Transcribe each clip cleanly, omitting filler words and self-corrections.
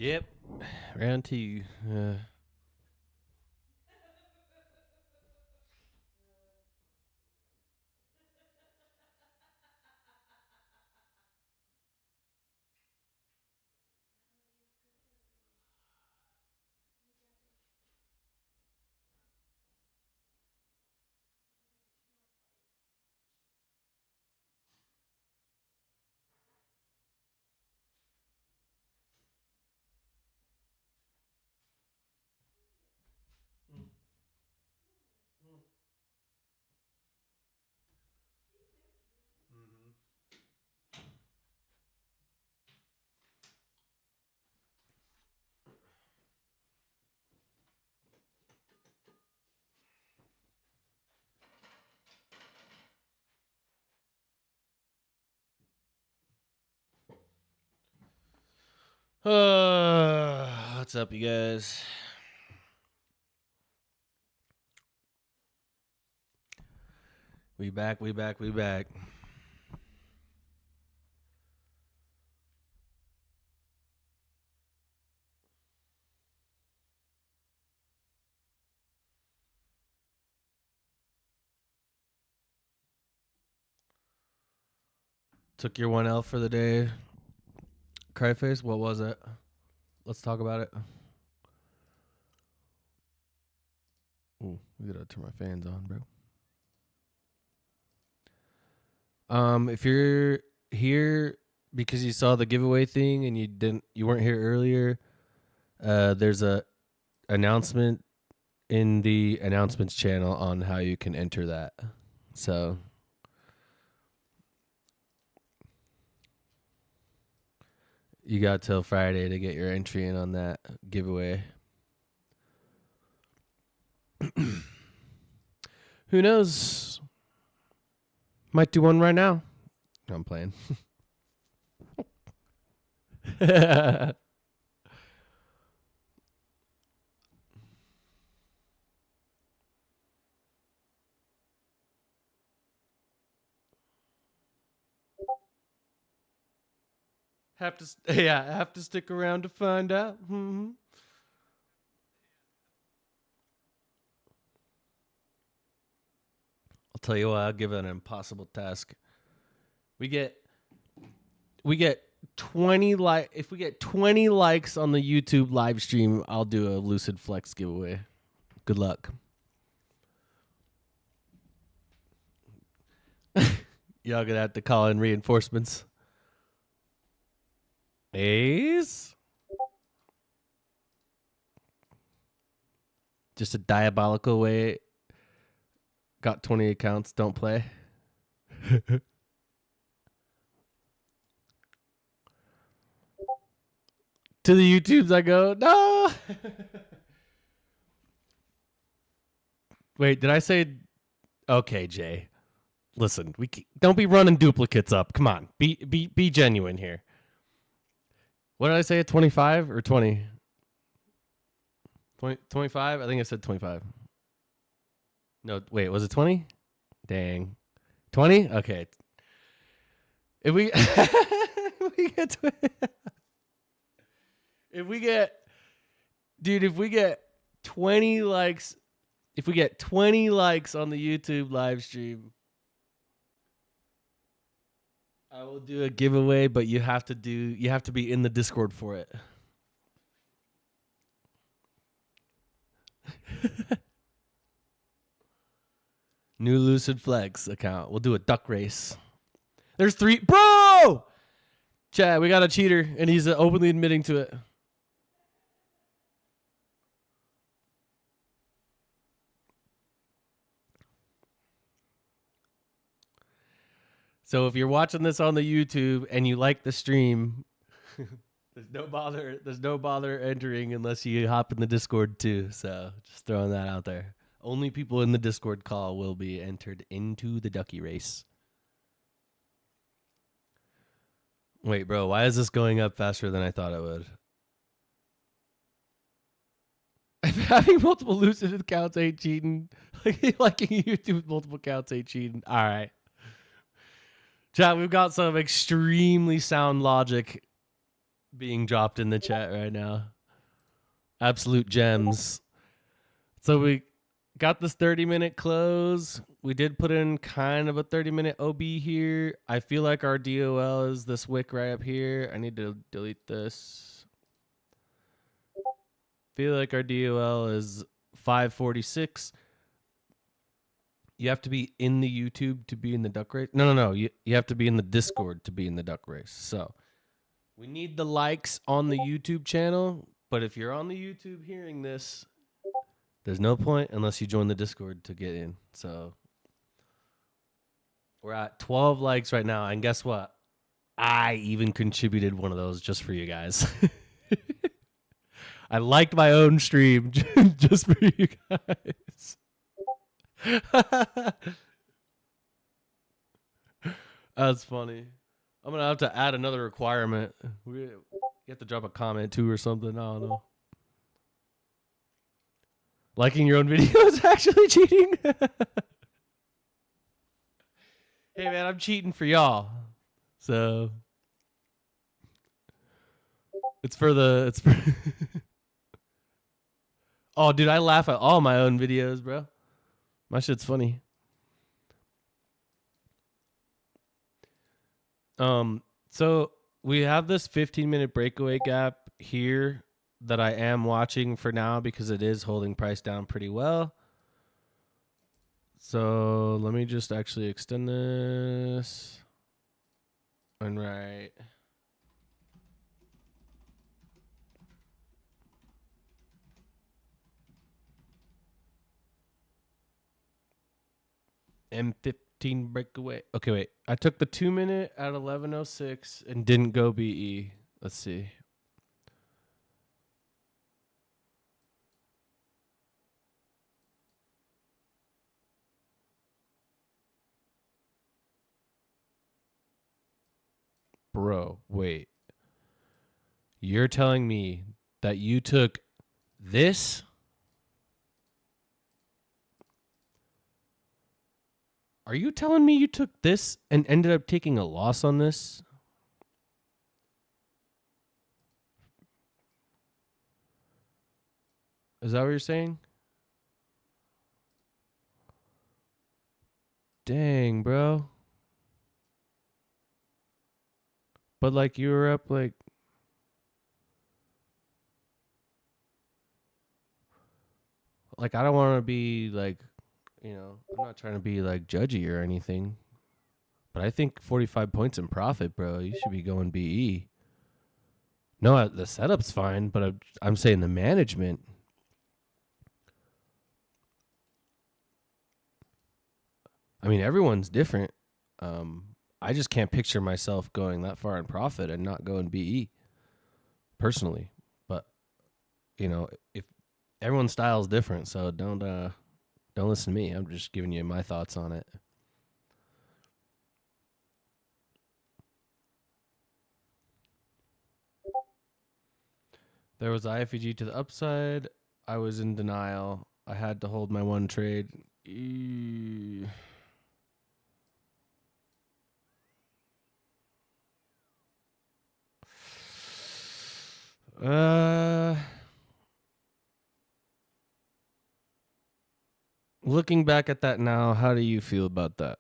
Yep. Round two. What's up, you guys? We back. Took your 1L for the day. Cryface, what was it? Let's talk about it. Ooh, we gotta turn my fans on, bro. If you're here because you saw the giveaway thing and you weren't here earlier, there's a announcement in the announcements channel on how you can enter that. So you got till Friday to get your entry in on that giveaway. Who knows? Might do one right now. I'm playing. Have to stick around to find out. Mm-hmm. I'll tell you what, I'll give it an impossible task. We get 20 if we get 20 likes on the YouTube live stream, I'll do a Lucid Flex giveaway. Good luck. Y'all gonna have to call in reinforcements. Ace? Just a diabolical way. Got 20 accounts, don't play. To the YouTubes I go, no. Wait, did I say? Okay, Jay. Listen, don't be running duplicates up. Come on, be genuine here. What did I say? 25 or 20? 25? I think I said 25. No, wait, was it 20? Dang. 20? Okay. If we if we get 20 likes, if we get 20 likes on the YouTube live stream, I will do a giveaway, but you have to be in the Discord for it. New Lucid Flex account. We'll do a duck race. There's 3. Bro! Chad, we got a cheater, and he's openly admitting to it. So if you're watching this on the YouTube and you like the stream, there's no bother entering unless you hop in the Discord too. So just throwing that out there. Only people in the Discord call will be entered into the ducky race. Wait, bro, why is this going up faster than I thought it would? Having multiple Lucid accounts ain't cheating. Liking YouTube with multiple accounts ain't cheating. All right. Chat, we've got some extremely sound logic being dropped in the chat right now. Absolute gems. So we got this 30-minute close. We did put in kind of a 30-minute OB here. I feel like our DOL is this wick right up here. I need to delete this. Feel like our DOL is 546. You have to be in the YouTube to be in the duck race. No. You have to be in the Discord to be in the duck race. So we need the likes on the YouTube channel. But if you're on the YouTube hearing this, there's no point unless you join the Discord to get in. So we're at 12 likes right now. And guess what? I even contributed one of those just for you guys. I liked my own stream just for you guys. That's funny. I'm going to have to add another requirement. You have to drop a comment too or something. I don't know. Liking your own video is actually cheating. Hey man, I'm cheating for y'all. So it's for Oh, dude, I laugh at all my own videos, bro. My shit's funny. So we have this 15-minute breakaway gap here that I am watching for now because it is holding price down pretty well. So let me just actually extend this. And right. M15 breakaway. Okay, wait. I took the 2-minute at 11:06 and didn't go BE. Let's see. Bro, wait. You're telling me that you took this? Are you telling me you took this and ended up taking a loss on this? Is that what you're saying? Dang, bro. But like you were up like I don't want to be like, you know, I'm not trying to be like judgy or anything. But I think 45 points in profit, bro. You should be going BE. No, the setup's fine, but I'm saying the management. I mean, everyone's different. I just can't picture myself going that far in profit and not going BE personally. But you know, if everyone's style is different, so don't listen to me. I'm just giving you my thoughts on it. There was iFVG to the upside. I was in denial. I had to hold my one trade. Looking back at that now, how do you feel about that?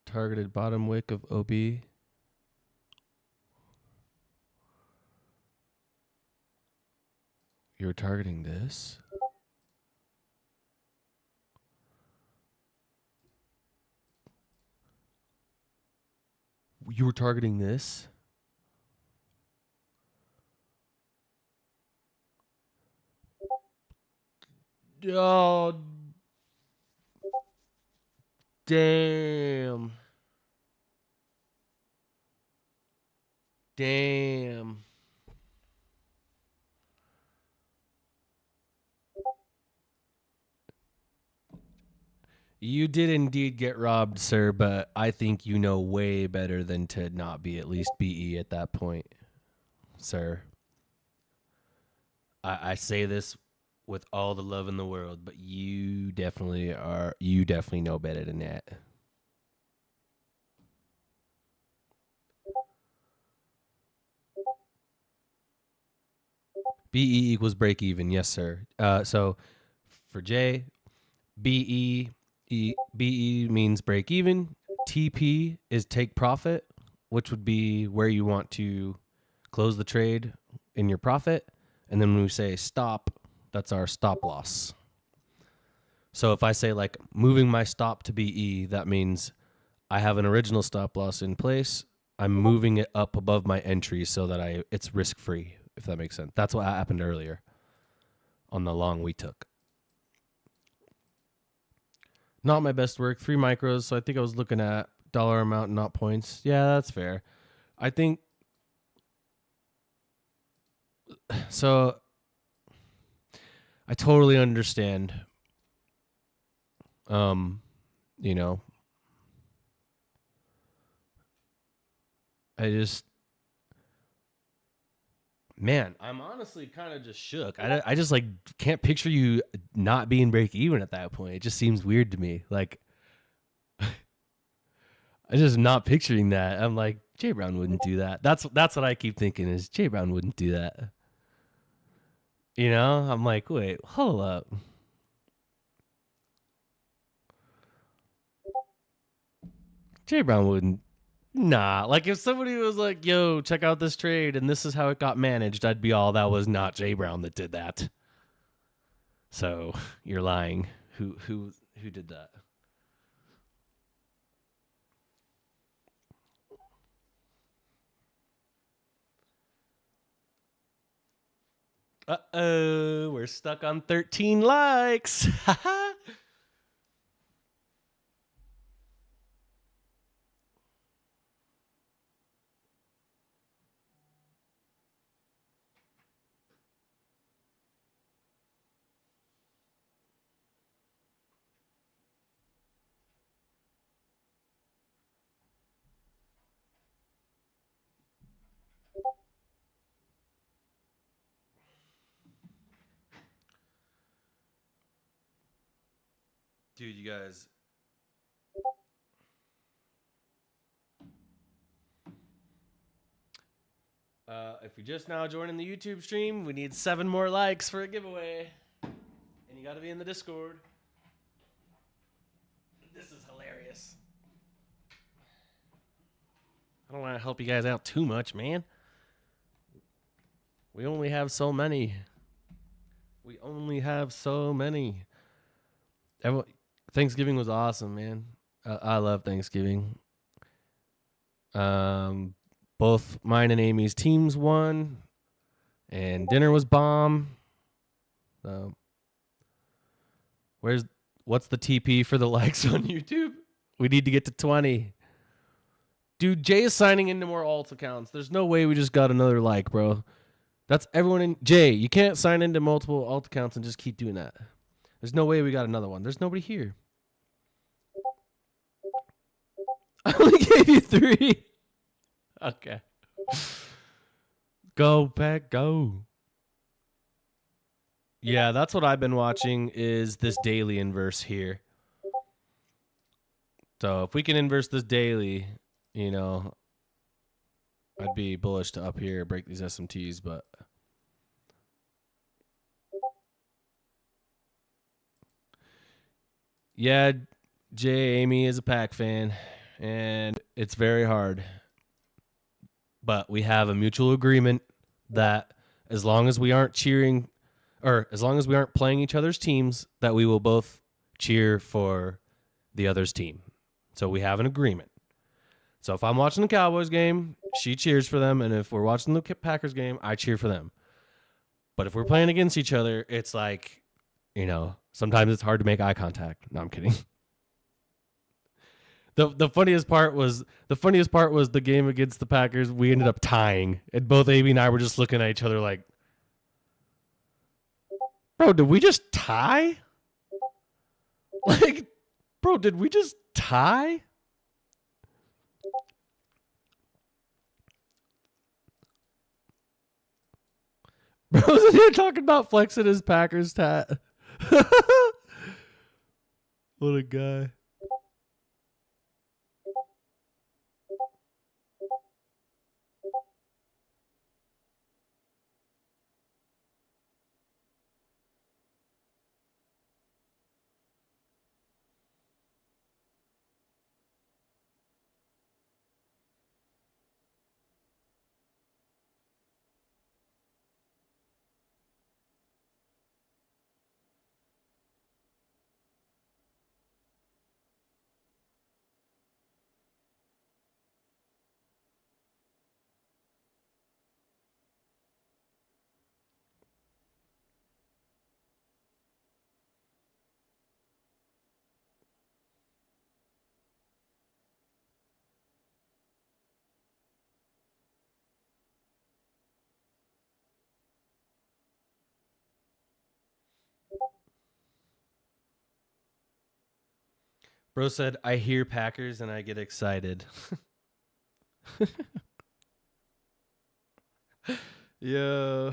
Targeted bottom wick of OB. You were targeting this? You were targeting this? Oh, damn. Damn. You did indeed get robbed, sir, but I think you know way better than to not be at least BE at that point, sir. I say this with all the love in the world, but you definitely are. You definitely know better than that. BE equals break even. Yes, sir. So for Jay, BE means break even. TP is take profit, which would be where you want to close the trade in your profit. And then when we say stop, that's our stop loss. So if I say like moving my stop to BE, that means I have an original stop loss in place. I'm moving it up above my entry so that it's risk free, if that makes sense. That's what happened earlier on the long we took. Not my best work, 3 micros. So I think I was looking at dollar amount, not points. Yeah, that's fair. I think so. I totally understand. You know, man, I'm honestly kind of just shook. I just like can't picture you not being break even at that point. It just seems weird to me. Like, I'm just not picturing that. I'm like, Jay Brown wouldn't do that. That's what I keep thinking is Jay Brown wouldn't do that. You know, I'm like, wait, hold up. Jay Brown wouldn't. Nah, like if somebody was like, yo, check out this trade and this is how it got managed, I'd be all, that was not Jay Brown that did that. So you're lying. Who did that? Uh-oh, we're stuck on 13 likes. Dude, you guys. If you're just now joining the YouTube stream, we need 7 more likes for a giveaway. And you got to be in the Discord. This is hilarious. I don't want to help you guys out too much, man. We only have so many. Thanksgiving was awesome, man. I love Thanksgiving. Both mine and Amy's teams won, and dinner was bomb. What's the TP for the likes on YouTube? We need to get to 20. Dude, Jay is signing into more alt accounts. There's no way we just got another like, bro. That's everyone in Jay. You can't sign into multiple alt accounts and just keep doing that. There's no way we got another one. There's nobody here. I only gave you 3. Okay. Go, Pat, go. Yeah, that's what I've been watching is this daily inverse here. So if we can inverse this daily, you know, I'd be bullish to up here, break these SMTs, but yeah, Jay Amy is a pack fan, and it's very hard. But we have a mutual agreement that as long as we aren't cheering, or as long as we aren't playing each other's teams, that we will both cheer for the other's team. So we have an agreement. So if I'm watching the Cowboys game, she cheers for them. And if we're watching the Packers game, I cheer for them. But if we're playing against each other, it's like, you know, sometimes it's hard to make eye contact. No, I'm kidding. The funniest part was the game against the Packers. We ended up tying, and both Amy and I were just looking at each other like, "Bro, did we just tie?" Like, Bro, did we just tie? Bro's here talking about flexing his Packers tat. What a guy. Bro said, I hear Packers and I get excited. Yo.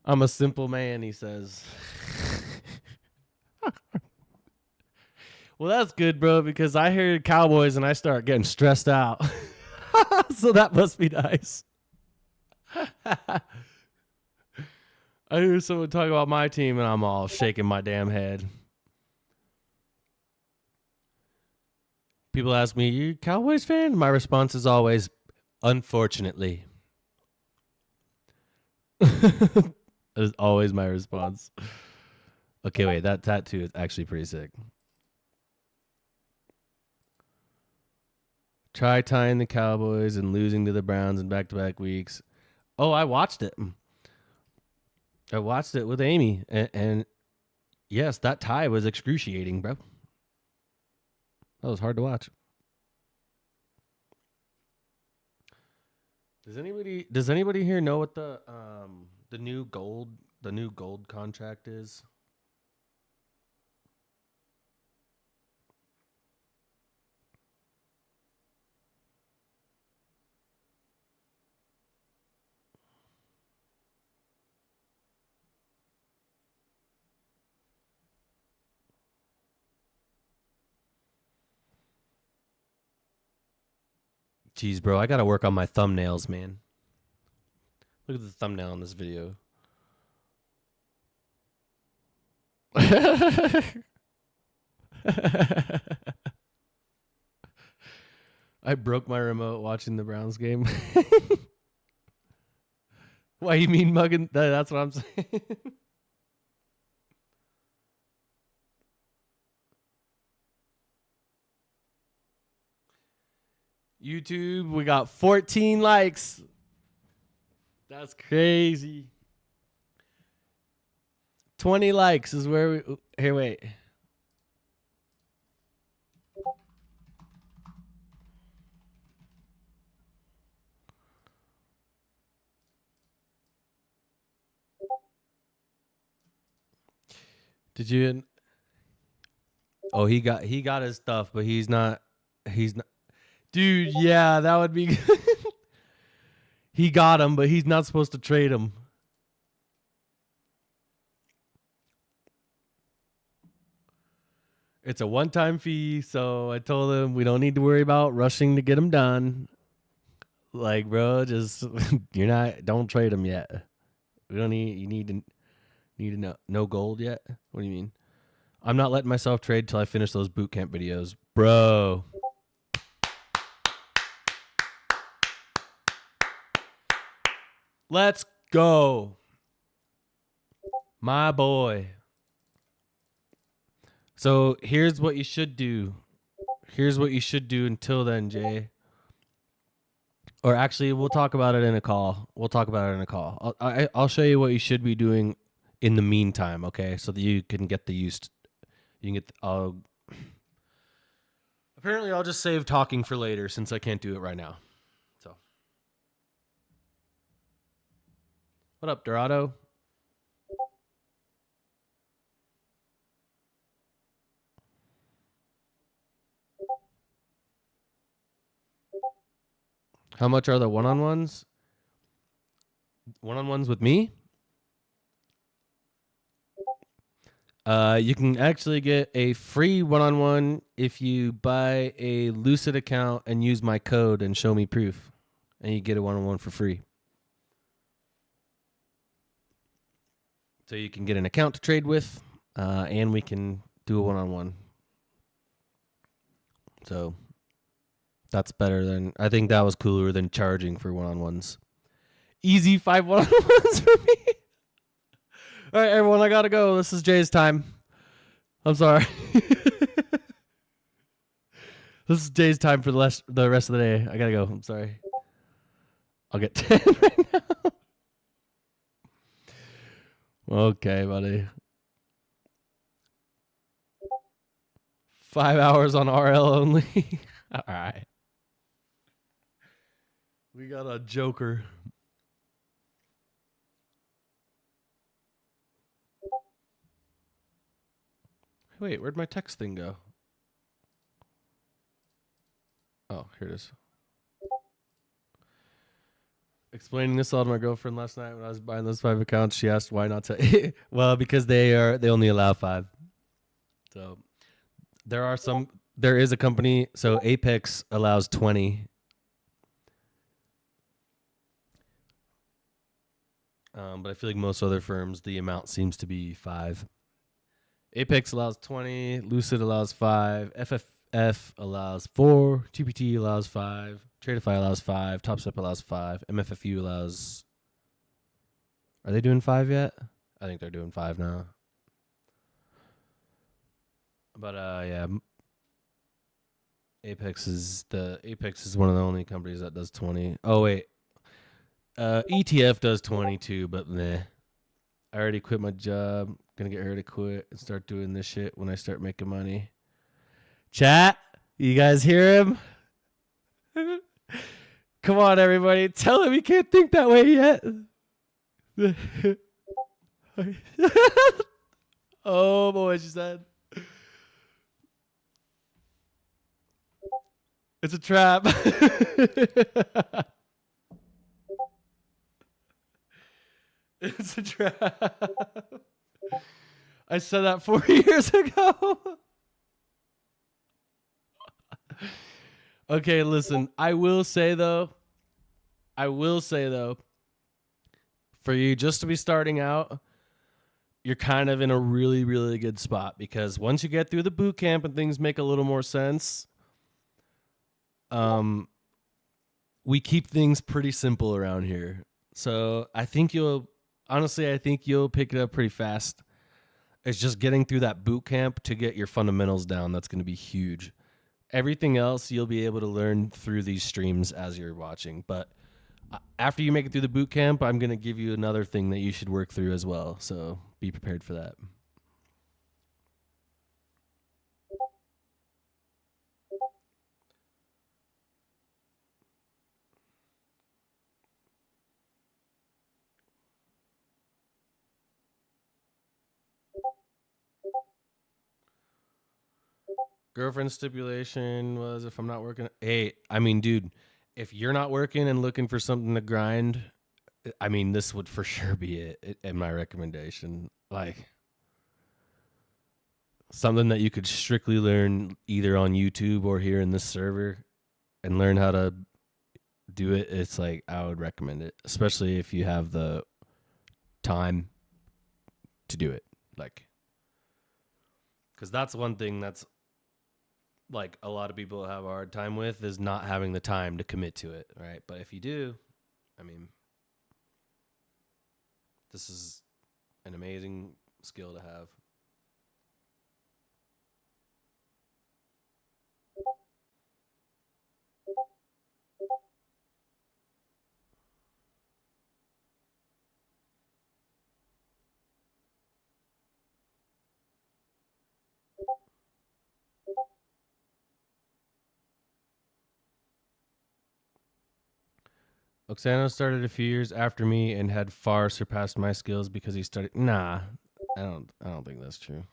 I'm a simple man, he says. Well, that's good, bro, because I hear Cowboys and I start getting stressed out. So that must be nice. I hear someone talk about my team and I'm all shaking my damn head. People ask me, you a Cowboys fan? My response is always, unfortunately. That is always my response. Okay, wait, that tattoo is actually pretty sick. Try tying the Cowboys and losing to the Browns in back-to-back weeks. Oh, I watched it. I watched it with Amy, and yes, that tie was excruciating, bro. That was hard to watch. Does anybody here know what the new gold contract is? Jeez, bro, I gotta work on my thumbnails, man. Look at the thumbnail on this video. I broke my remote watching the Browns game. Why you mean mugging? That's what I'm saying. YouTube, we got 14 likes. That's crazy. 20 likes is where we... Here, wait. Did you... Oh, he got his stuff, but he's not... Dude, yeah, that would be... He got him, but he's not supposed to trade him. It's a one-time fee, so I told him we don't need to worry about rushing to get him done. Like, bro, just don't trade him yet. We don't need you need to know no gold yet. What do you mean? I'm not letting myself trade till I finish those boot camp videos, bro. Let's go, my boy. So here's what you should do. Here's what you should do until then, Jay. Or actually, we'll talk about it in a call. I'll show you what you should be doing in the meantime, okay? So that you can get the You can get. Apparently, I'll just save talking for later since I can't do it right now. So, what up, Dorado? How much are the one-on-ones? One-on-ones with me? You can actually get a free one-on-one if you buy a Lucid account and use my code and show me proof, and you get a one-on-one for free. So you can get an account to trade with, and we can do a one-on-one. So that's better than, I think that was cooler than charging for one-on-ones. Easy 5 one-on-ones for me. All right, everyone, I gotta go. This is Jay's time. I'm sorry. This is Jay's time for the rest of the day. I gotta go. I'm sorry. I'll get 10 right now. Okay, buddy. 5 hours on RL only. All right. We got a joker. Wait, where'd my text thing go? Oh, here it is. Explaining this all to my girlfriend last night when I was buying those 5 accounts. She asked why not to. Well, because they only allow 5. So there is a company. So Apex allows 20. But I feel like most other firms, the amount seems to be 5. Apex allows 20. Lucid allows 5. FFF allows 4. TPT allows 5. Tradeify allows 5. TopStep allows 5. MFFU allows. Are they doing 5 yet? I think they're doing 5 now. But yeah, Apex is one of the only companies that does 20. Oh wait, ETF does 22, but meh. I already quit my job. Gonna get her to quit and start doing this shit when I start making money. Chat, you guys hear him? Come on, everybody. Tell him he can't think that way yet. Oh, boy, she said. It's a trap. It's a trap. I said that 4 years ago. Okay, listen. I will say though, for you just to be starting out, you're kind of in a really, really good spot because once you get through the boot camp and things make a little more sense, we keep things pretty simple around here. So I think you'll pick it up pretty fast. It's just getting through that boot camp to get your fundamentals down. That's going to be huge. Everything else you'll be able to learn through these streams as you're watching. But after you make it through the boot camp, I'm going to give you another thing that you should work through as well. So be prepared for that. Girlfriend stipulation was if I'm not working. Hey, I mean, dude, if you're not working and looking for something to grind, I mean, this would for sure be it in my recommendation. Like something that you could strictly learn either on YouTube or here in this server and learn how to do it. It's like I would recommend it, especially if you have the time to do it. Like, because that's one thing that's like a lot of people have a hard time with is not having the time to commit to it, right? But if you do, I mean, this is an amazing skill to have. Oxano started a few years after me and had far surpassed my skills because he started. Nah, I don't think that's true.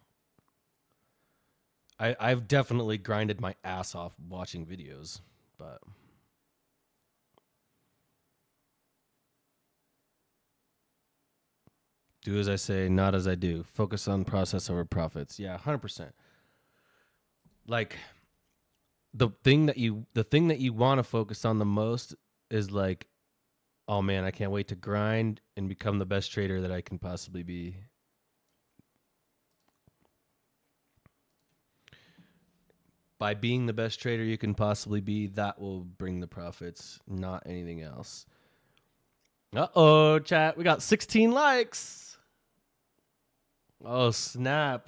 I've definitely grinded my ass off watching videos, but do as I say, not as I do. Focus on process over profits. Yeah, 100%. Like the thing that you want to focus on the most is like, oh man, I can't wait to grind and become the best trader that I can possibly be. By being the best trader you can possibly be, that will bring the profits, not anything else. Uh-oh, chat. We got 16 likes. Oh, snap.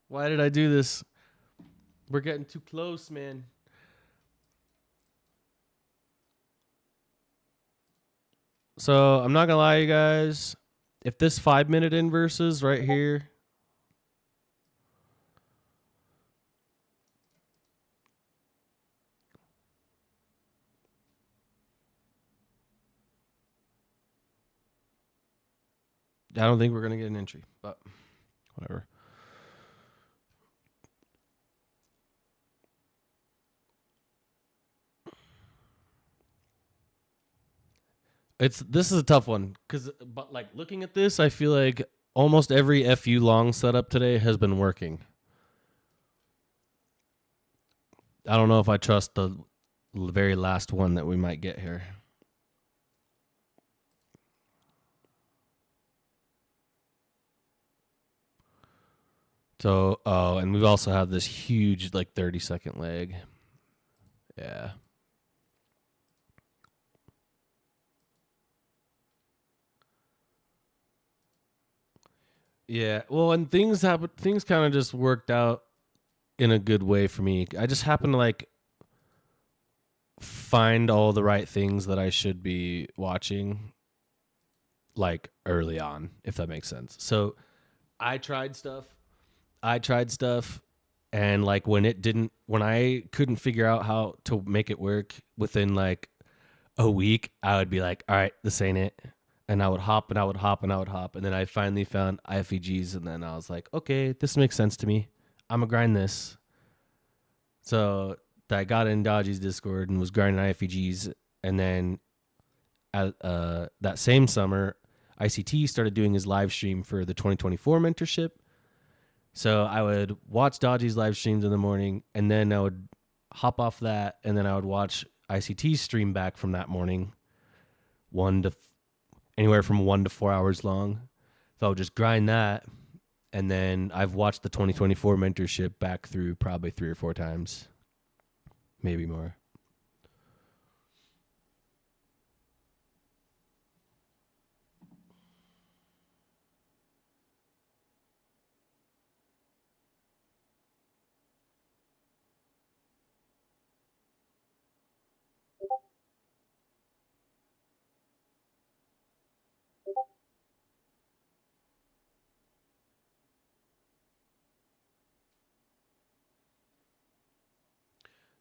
Why did I do this? We're getting too close, man. So, I'm not going to lie, you guys. If this 5-minute inverses right here, I don't think we're going to get an entry, but whatever. This is a tough one but like looking at this, I feel like almost every FU long setup today has been working. I don't know if I trust the very last one that we might get here. So, oh, and we've also had this huge like 30-second lag. Yeah. Yeah. Well, and things kind of just worked out in a good way for me. I just happened to like find all the right things that I should be watching like early on, if that makes sense. So, I tried stuff and like when I couldn't figure out how to make it work within like a week, I would be like, all right, this ain't it. And I would hop and I would hop and I would hop. And then I finally found iFVGs. And then I was like, okay, this makes sense to me. I'm going to grind this. So I got in Dodgy's Discord and was grinding iFVGs. And then that same summer, ICT started doing his live stream for the 2024 mentorship. So I would watch Dodgy's live streams in the morning, and then I would hop off that, and then I would watch ICT's stream back from that morning, anywhere from 1 to 4 hours long. So I would just grind that, and then I've watched the 2024 mentorship back through probably 3 or 4 times, maybe more.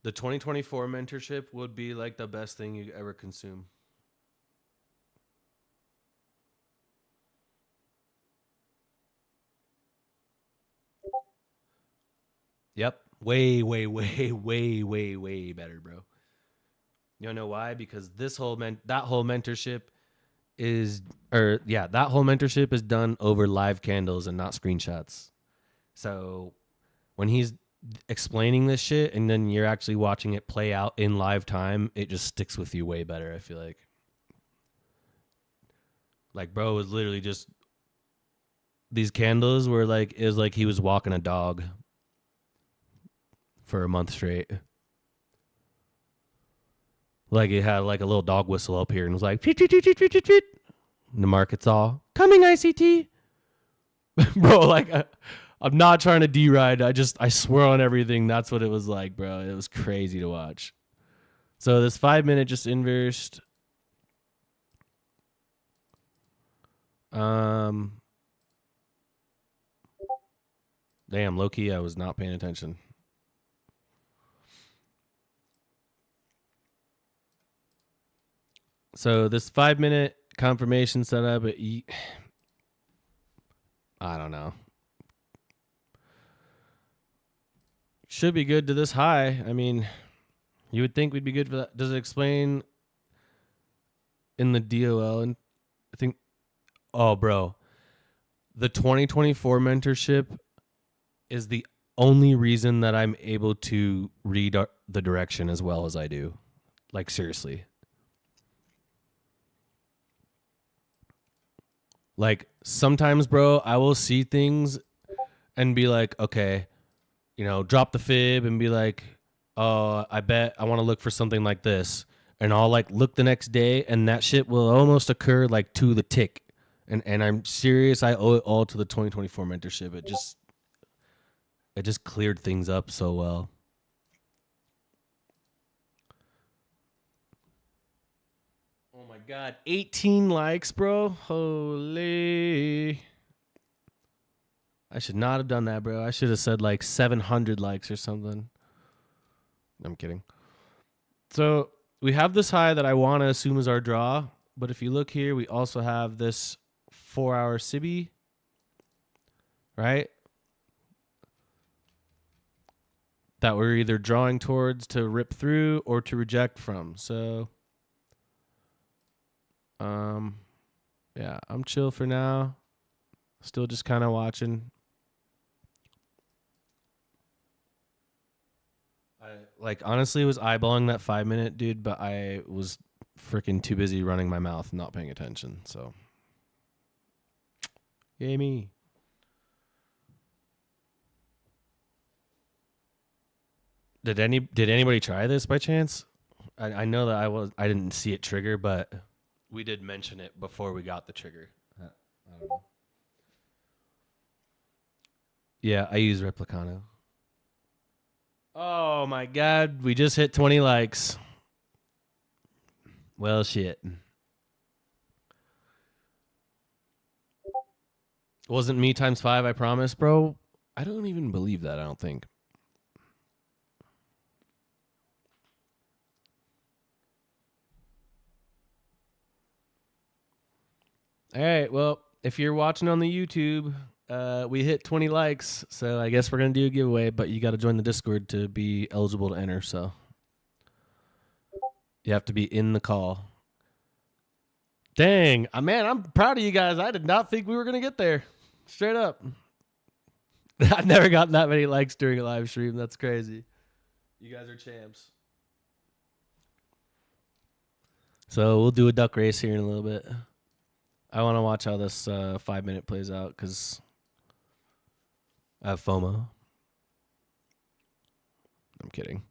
The 2024 mentorship would be like the best thing you ever consume. Yep. Way, way, way, way, way, way better, bro. You know why? Because that whole mentorship that whole mentorship is done over live candles and not screenshots. So when he's explaining this shit and then you're actually watching it play out in live time, it just sticks with you way better, I feel like. Like, bro was literally just these candles were like, it was like he was walking a dog for a month straight. Like it had like a little dog whistle up here and was like, "Tweet, tweet, tweet, tweet, tweet, tweet, tweet." And the market's all coming ICT. Bro, like I'm not trying to deride. I swear on everything. That's what it was like, bro. It was crazy to watch. So this 5-minute just inversed. Damn, low key, I was not paying attention. So this 5-minute confirmation setup, I don't know. Should be good to this high. I mean, you would think we'd be good for that. Does it explain in the DOL? And I think, oh, bro, the 2024 mentorship is the only reason that I'm able to read the direction as well as I do. Like, seriously. Like, sometimes, bro, I will see things and be like, okay, drop the fib and be like, oh, I bet I want to look for something like this. And I'll like look the next day and that shit will almost occur like to the tick. And I'm serious, I owe it all to the 2024 mentorship. It just cleared things up so well. Oh my god, 18 likes, bro. Holy. I should not have done that, bro. I should have said like 700 likes or something. I'm kidding. So we have this high that I want to assume is our draw. But if you look here, we also have this 4-hour SIBI, right? That we're either drawing towards to rip through or to reject from. So, yeah, I'm chill for now. Still just kind of watching. I honestly was eyeballing that 5-minute, dude, but I was freaking too busy running my mouth and not paying attention. So, yay me. Did anybody try this by chance? I know that I didn't see it trigger, but we did mention it before we got the trigger. I don't know. Yeah, I use Replicano. Oh my god, we just hit 20 likes. Well, shit. Wasn't me times 5, I promise, bro. I don't even believe that, I don't think. All right, well, if you're watching on the YouTube, we hit 20 likes, so I guess we're going to do a giveaway, but you got to join the Discord to be eligible to enter, so you have to be in the call. Dang, man, I'm proud of you guys. I did not think we were going to get there. Straight up. I've never gotten that many likes during a live stream. That's crazy. You guys are champs. So we'll do a duck race here in a little bit. I want to watch how this 5-minute plays out because I have FOMO. I'm kidding.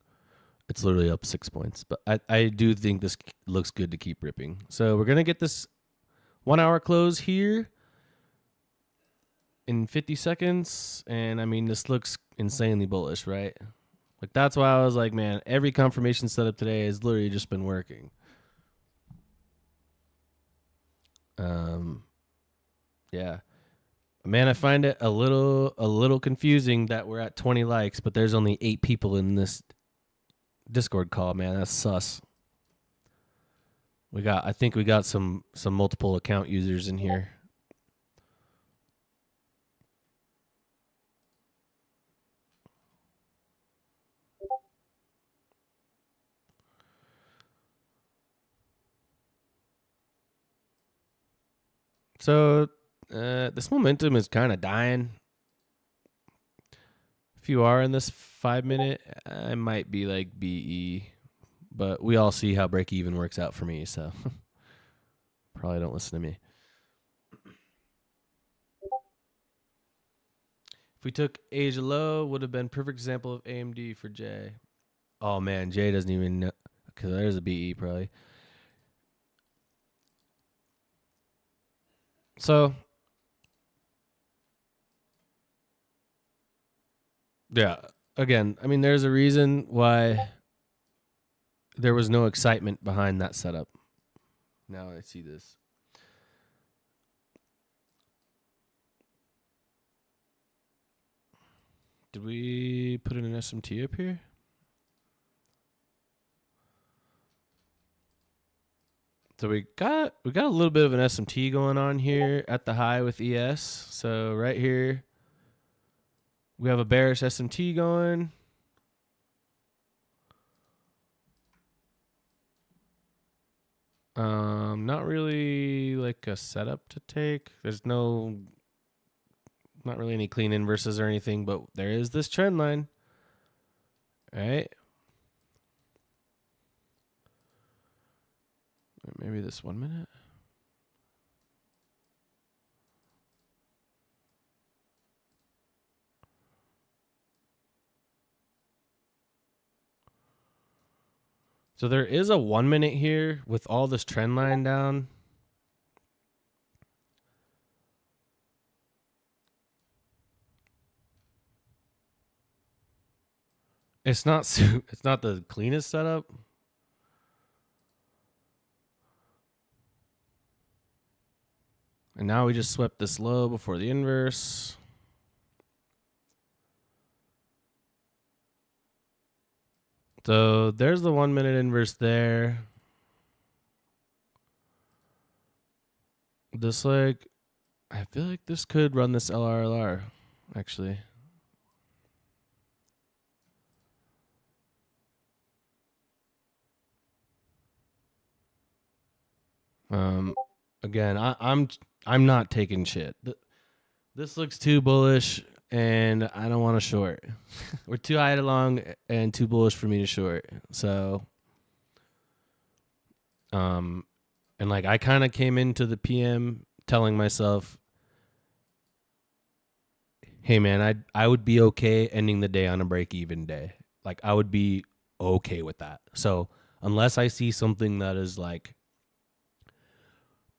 It's literally up 6 points. But I do think this looks good to keep ripping. So we're going to get this 1 hour close here in 50 seconds. And I mean, this looks insanely bullish, right? Like, that's why I was like, man, every confirmation setup today has literally just been working. Yeah. Man, I find it a little confusing that we're at 20 likes, but there's only 8 people in this Discord call, man. That's sus. I think we got some multiple account users in here. So this momentum is kind of dying. If you are in this 5-minute, I might be like BE, but we all see how break even works out for me, so probably don't listen to me. If we took Asia low, would have been perfect example of AMD for Jay. Oh man, Jay doesn't even know, because there's a BE probably. So yeah, again, I mean, there's a reason why there was no excitement behind that setup. Now I see this. Did we put in an SMT up here? So we got a little bit of an SMT going on here at the high with ES. So right here we have a bearish SMT going. Not really like a setup to take. There's not really any clean inverses or anything, but there is this trend line. Right? Maybe this 1 minute. So there is a 1 minute here with all this trend line down. It's not the cleanest setup. And now we just swept this low before the inverse. So there's the 1 minute inverse there. This I feel like this could run this LRLR, actually. Again, I'm not taking shit. This looks too bullish, and I don't want to short. We're too high to long and too bullish for me to short. So, and like I kind of came into the PM telling myself, "Hey man, I would be okay ending the day on a break even day. Like I would be okay with that." So unless I see something that is like,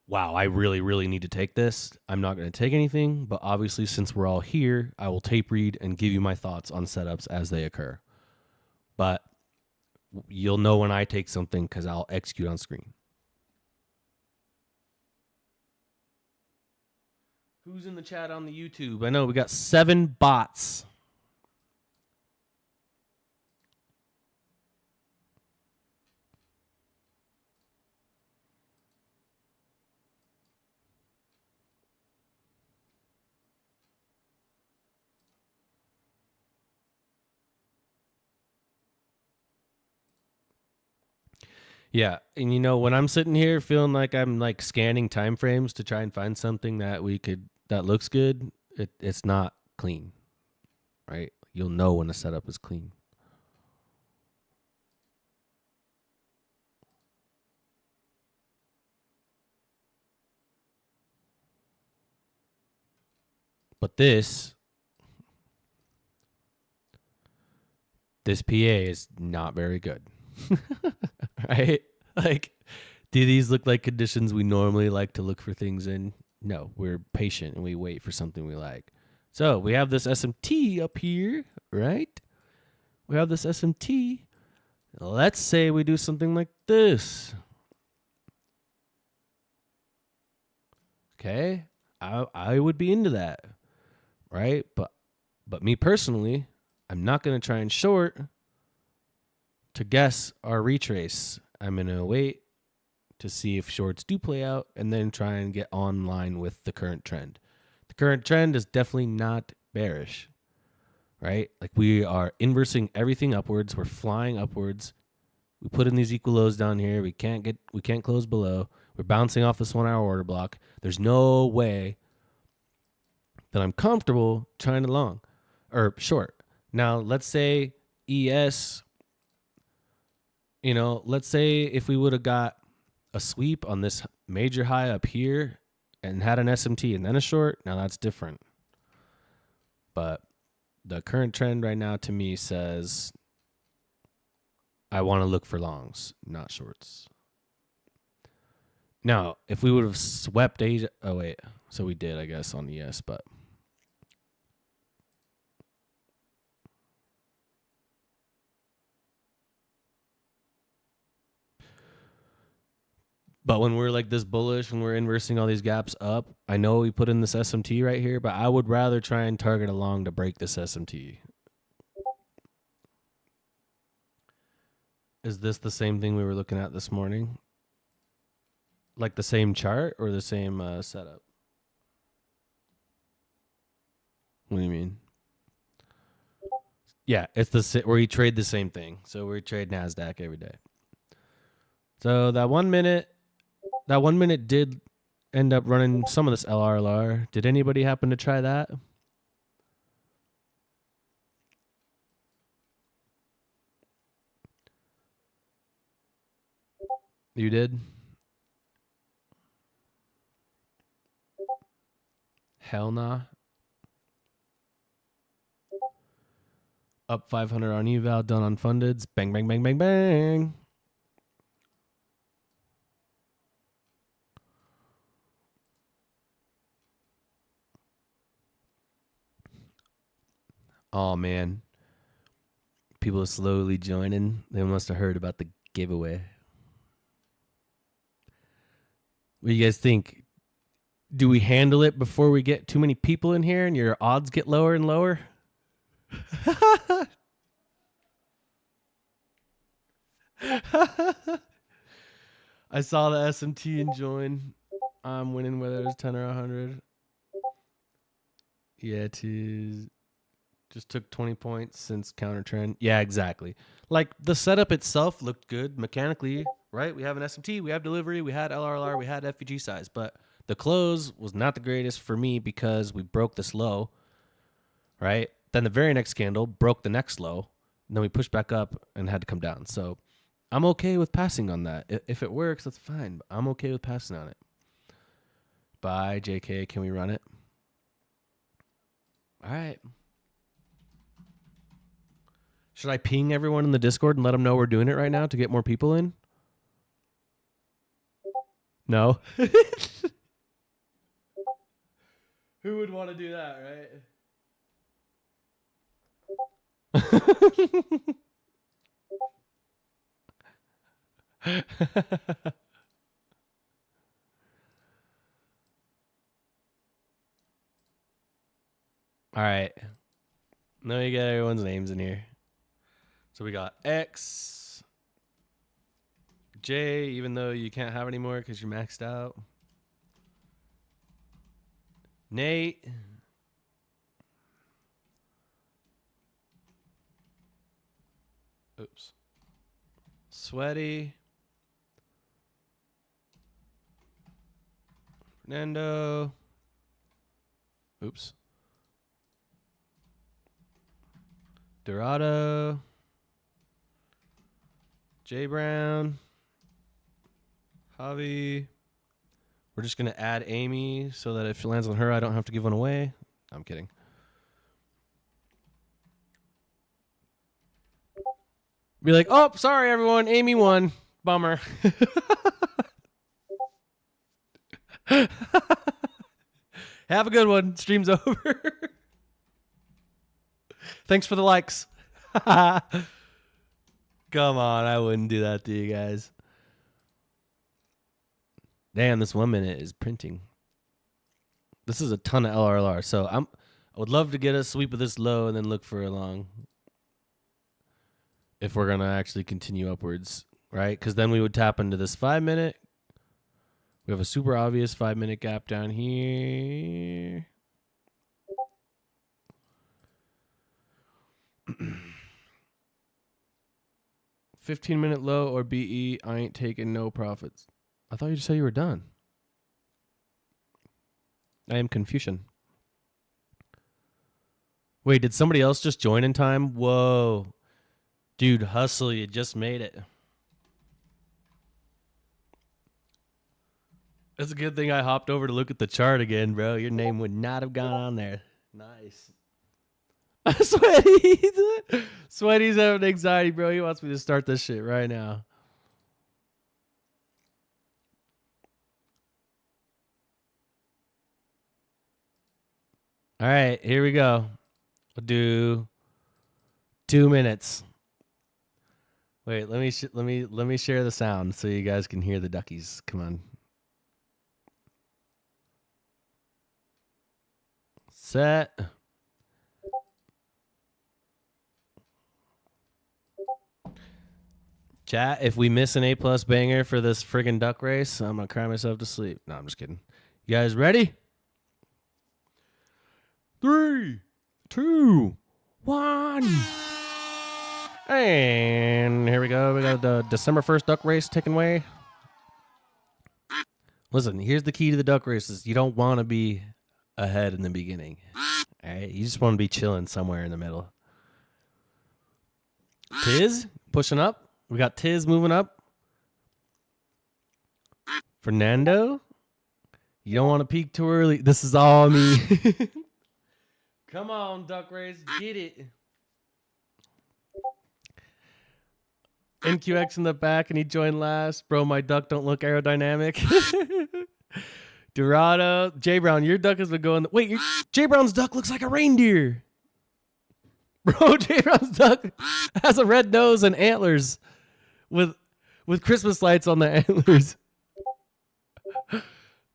wow, I really, really need to take this, I'm not going to take anything. But obviously, since we're all here, I will tape read and give you my thoughts on setups as they occur. But you'll know when I take something because I'll execute on screen. Who's in the chat on the YouTube? I know we got 7 bots. Yeah, and you know when I'm sitting here feeling like I'm like scanning time frames to try and find something that that looks good, it's not clean, right? You'll know when a setup is clean. But this PA is not very good, right? Like, do these look like conditions we normally like to look for things in? No, we're patient and we wait for something we like. So we have this SMT up here, right? We have this SMT. Let's say we do something like this. Okay, I would be into that, right? But me personally, I'm not going to try and short to guess our retrace. I'm going to wait to see if shorts do play out and then try and get online with the current trend. The current trend is definitely not bearish, right? Like we are inversing everything upwards. We're flying upwards. We put in these equal lows down here. We can't close below. We're bouncing off this 1 hour order block. There's no way that I'm comfortable trying to long or short. Now, let's say ES, let's say if we would have got a sweep on this major high up here and had an SMT and then a short, now that's different. But the current trend right now to me says I want to look for longs, not shorts. Now, if we would have swept Asia, oh wait, so we did, I guess, on ES, but when we're like this bullish and we're inversing all these gaps up, I know we put in this SMT right here, but I would rather try and target a long to break this SMT. Is this the same thing we were looking at this morning? Like the same chart or the same setup? What do you mean? Yeah, it's the where you trade the same thing. So we trade NASDAQ every day. So that 1 minute did end up running some of this LRLR. Did anybody happen to try that? You did? Hell nah. Up 500 on eval, done on fundeds. Bang, bang, bang, bang, bang. Oh, man. People are slowly joining. They must have heard about the giveaway. What do you guys think? Do we handle it before we get too many people in here and your odds get lower and lower? I saw the SMT and join. I'm winning whether it's 10 or 100. Yeah, it is. Just took 20 points since counter trend. Yeah, exactly. Like the setup itself looked good mechanically, right? We have an SMT, we have delivery, we had LRLR, we had FVG size, but the close was not the greatest for me because we broke this low, right? Then the very next candle broke the next low, and then we pushed back up and had to come down. So I'm okay with passing on that. If it works, that's fine. But I'm okay with passing on it. Bye, JK. Can we run it? All right. Should I ping everyone in the Discord and let them know we're doing it right now to get more people in? No. Who would want to do that, right? All right. Now you get everyone's names in here. So we got X, J, even though you can't have any more because you're maxed out. Nate. Oops. Sweaty. Fernando. Oops. Dorado. J Brown. Javi. We're just going to add Amy so that if it lands on her, I don't have to give one away. I'm kidding. Be like, oh, sorry, everyone. Amy won. Bummer. Have a good one. Stream's over. Thanks for the likes. Come on, I wouldn't do that to you guys. Damn, this 1 minute is printing. This is a ton of LRLR, so I would love to get a sweep of this low and then look for a long. If we're gonna actually continue upwards, right? Because then we would tap into this 5 minute. We have a super obvious 5 minute gap down here. $15-minute low or BE. I ain't taking no profits. I thought you just said you were done. I am Confucian. Wait, did somebody else just join in time? Whoa. Dude, hustle, you just made it. It's a good thing I hopped over to look at the chart again, bro. Your name would not have gone on there. Nice. Sweaty's having anxiety, bro. He wants me to start this shit right now. All right, here we go. We'll do 2 minutes. Wait, let me share the sound so you guys can hear the duckies. Come on. Set. Chat, if we miss an A+ banger for this friggin' duck race, I'm going to cry myself to sleep. No, I'm just kidding. You guys ready? 3, 2, 1. And here we go. We got the December 1st duck race taken away. Listen, here's the key to the duck races. You don't want to be ahead in the beginning. All right? You just want to be chilling somewhere in the middle. Tiz pushing up. We got Tiz moving up. Fernando, you don't want to peak too early. This is all me. Come on, duck race. Get it. NQX in the back, and he joined last. Bro, my duck don't look aerodynamic. Dorado. J Brown, your duck has been going. Wait, J Brown's duck looks like a reindeer. Bro, J Brown's duck has a red nose and antlers with Christmas lights on the antlers.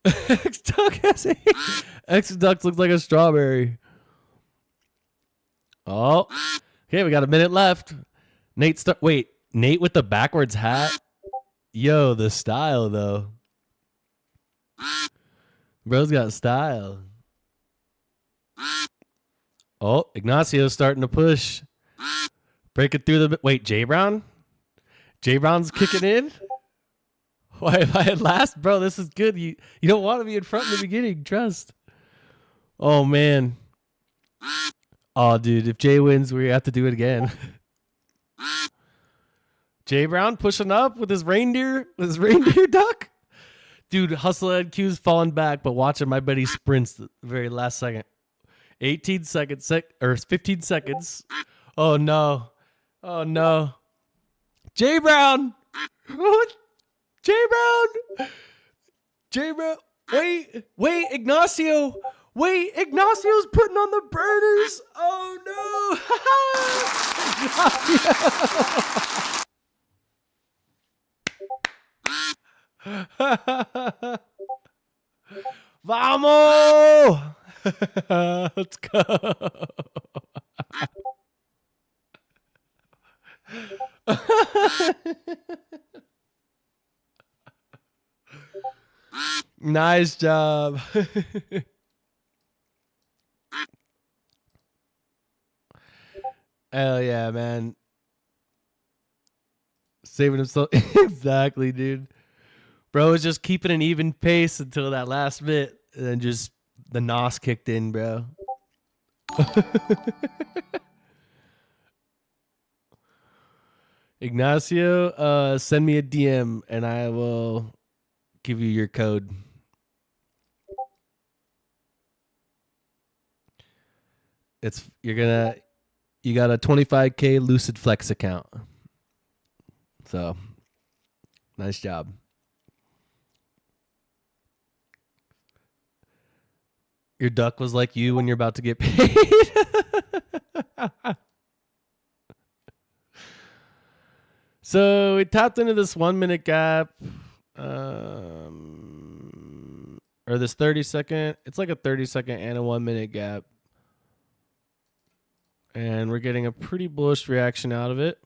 X duck has a X duck looks like a strawberry. Oh, okay, we got a minute left. Nate with the backwards hat. Yo, the style though. Bro's got style. Oh, Ignacio's starting to push. Break it through the... Wait, J Brown? J Brown's kicking in? Why, if I had last? Bro, this is good. You don't want to be in front in the beginning. Trust. Oh, man. Oh, dude, if Jay wins, we have to do it again. J Brown pushing up with his reindeer duck. Dude, Hustle NQ's falling back, but watching my buddy sprints the very last second. 18 seconds, or 15 seconds. Oh, no. Oh, no. J Brown. J Brown. J Brown. Wait, Ignacio. Wait, Ignacio's putting on the burners. Oh, no. Vamos! Let's go. Nice job. Hell yeah, man. Saving himself. Exactly, dude. Bro was just keeping an even pace until that last bit. And then just the NOS kicked in, bro. Ignacio, send me a DM and I will give you your code. You got a 25K Lucid Flex account. So, nice job. Your duck was like you when you're about to get paid. So we tapped into this 1 minute gap, or this 30-second. It's like a 30-second and a 1 minute gap. And we're getting a pretty bullish reaction out of it.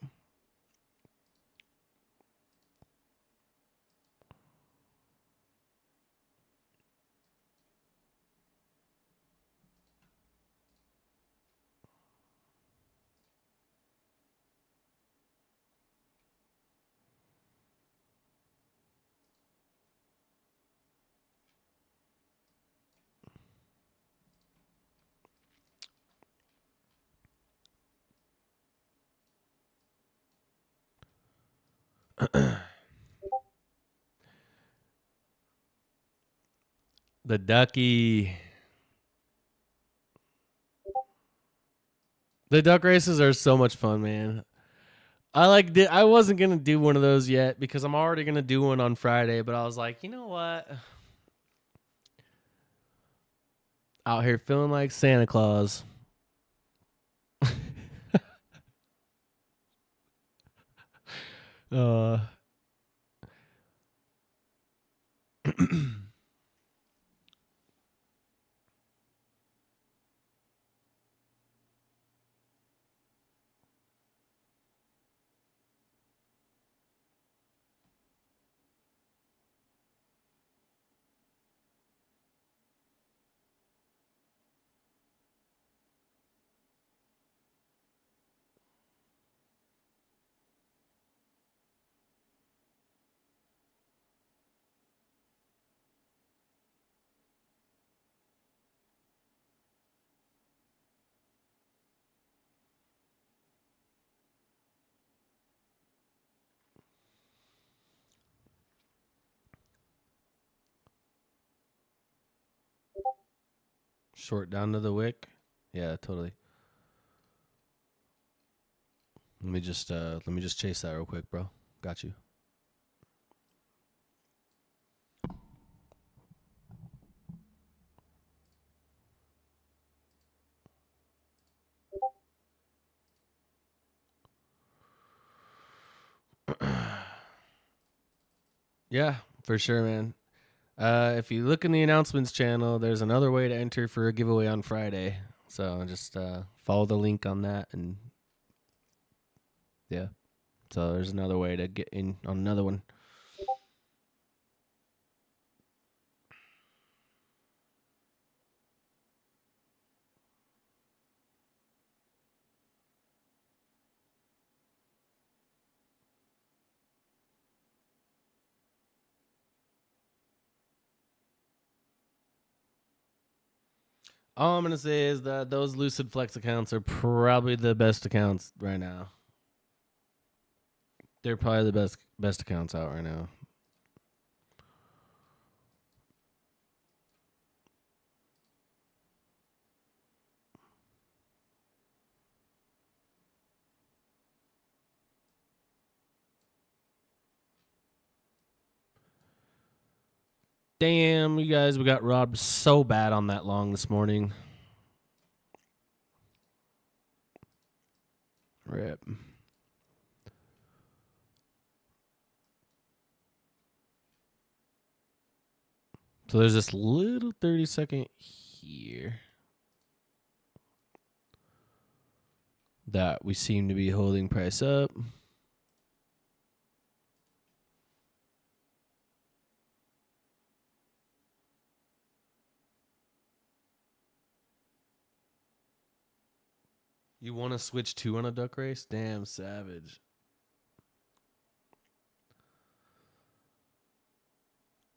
The ducky. The duck races are so much fun, man. I wasn't going to do one of those yet because I'm already going to do one on Friday, but I was like, you know what? Out here feeling like Santa Claus. Short down to the wick. Yeah, totally. Let me just chase that real quick, bro. Got you. Yeah, for sure, man. If you look in the announcements channel, there's another way to enter for a giveaway on Friday. So just follow the link on that, and yeah. So there's another way to get in on another one. All I'm gonna say is that those Lucid Flex accounts are probably the best accounts right now. They're probably the best accounts out right now. Damn, you guys, we got robbed so bad on that long this morning. Rip. So there's this little 30-second here that we seem to be holding price up. You want to switch 2 on a duck race? Damn, savage.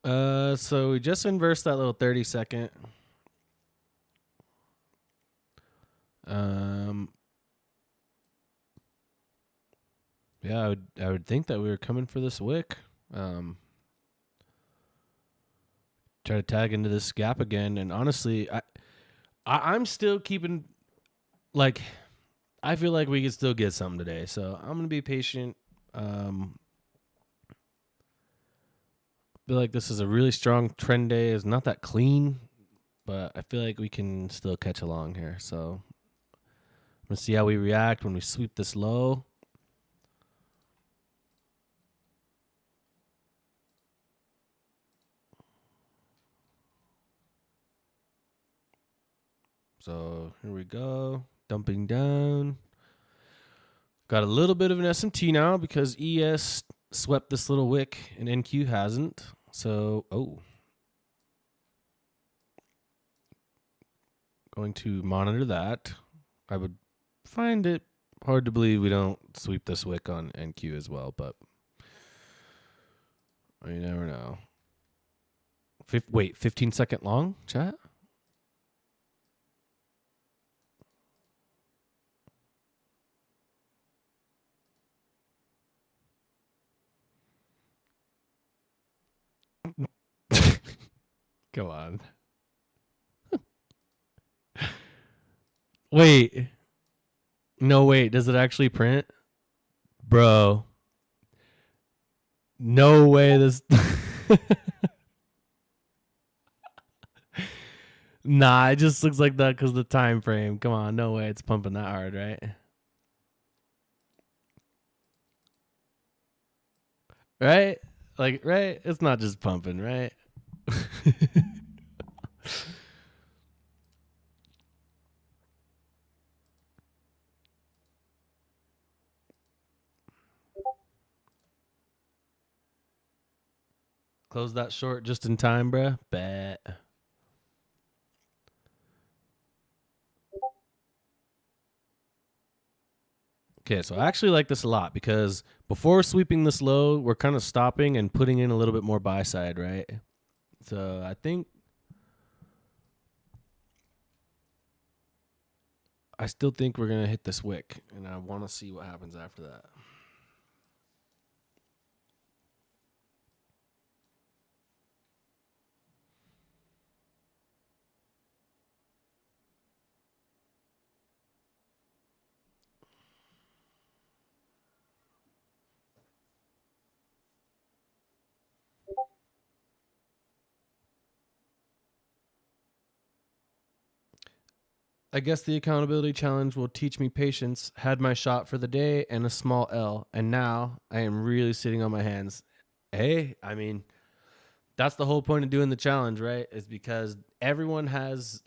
So we just inversed that little 30-second. Yeah, I would think that we were coming for this wick. Try to tag into this gap again, and honestly, I'm still keeping, like, I feel like we could still get something today, so I'm gonna be patient. Feel like this is a really strong trend day. It's not that clean, but I feel like we can still catch along here. So I'm gonna see how we react when we sweep this low. So here we go, dumping down. Got a little bit of an SMT now because ES swept this little wick and NQ hasn't. So, going to monitor that. I would find it hard to believe we don't sweep this wick on NQ as well, but you never know. Wait, 15-second long, chat? Come on. Wait. No, wait. Does it actually print? Bro. No way this... Nah, it just looks like that because the time frame. Come on. No way it's pumping that hard, right? Right? Like, right? It's not just pumping, right? Close that short just in time, bruh. Bet. Okay, so I actually like this a lot because before sweeping this low, we're kind of stopping and putting in a little bit more buy side, right? So I still think we're going to hit this wick, and I want to see what happens after that. I guess the accountability challenge will teach me patience. Had my shot for the day and a small L, and now I am really sitting on my hands. Hey, I mean, that's the whole point of doing the challenge, right? Is because everyone has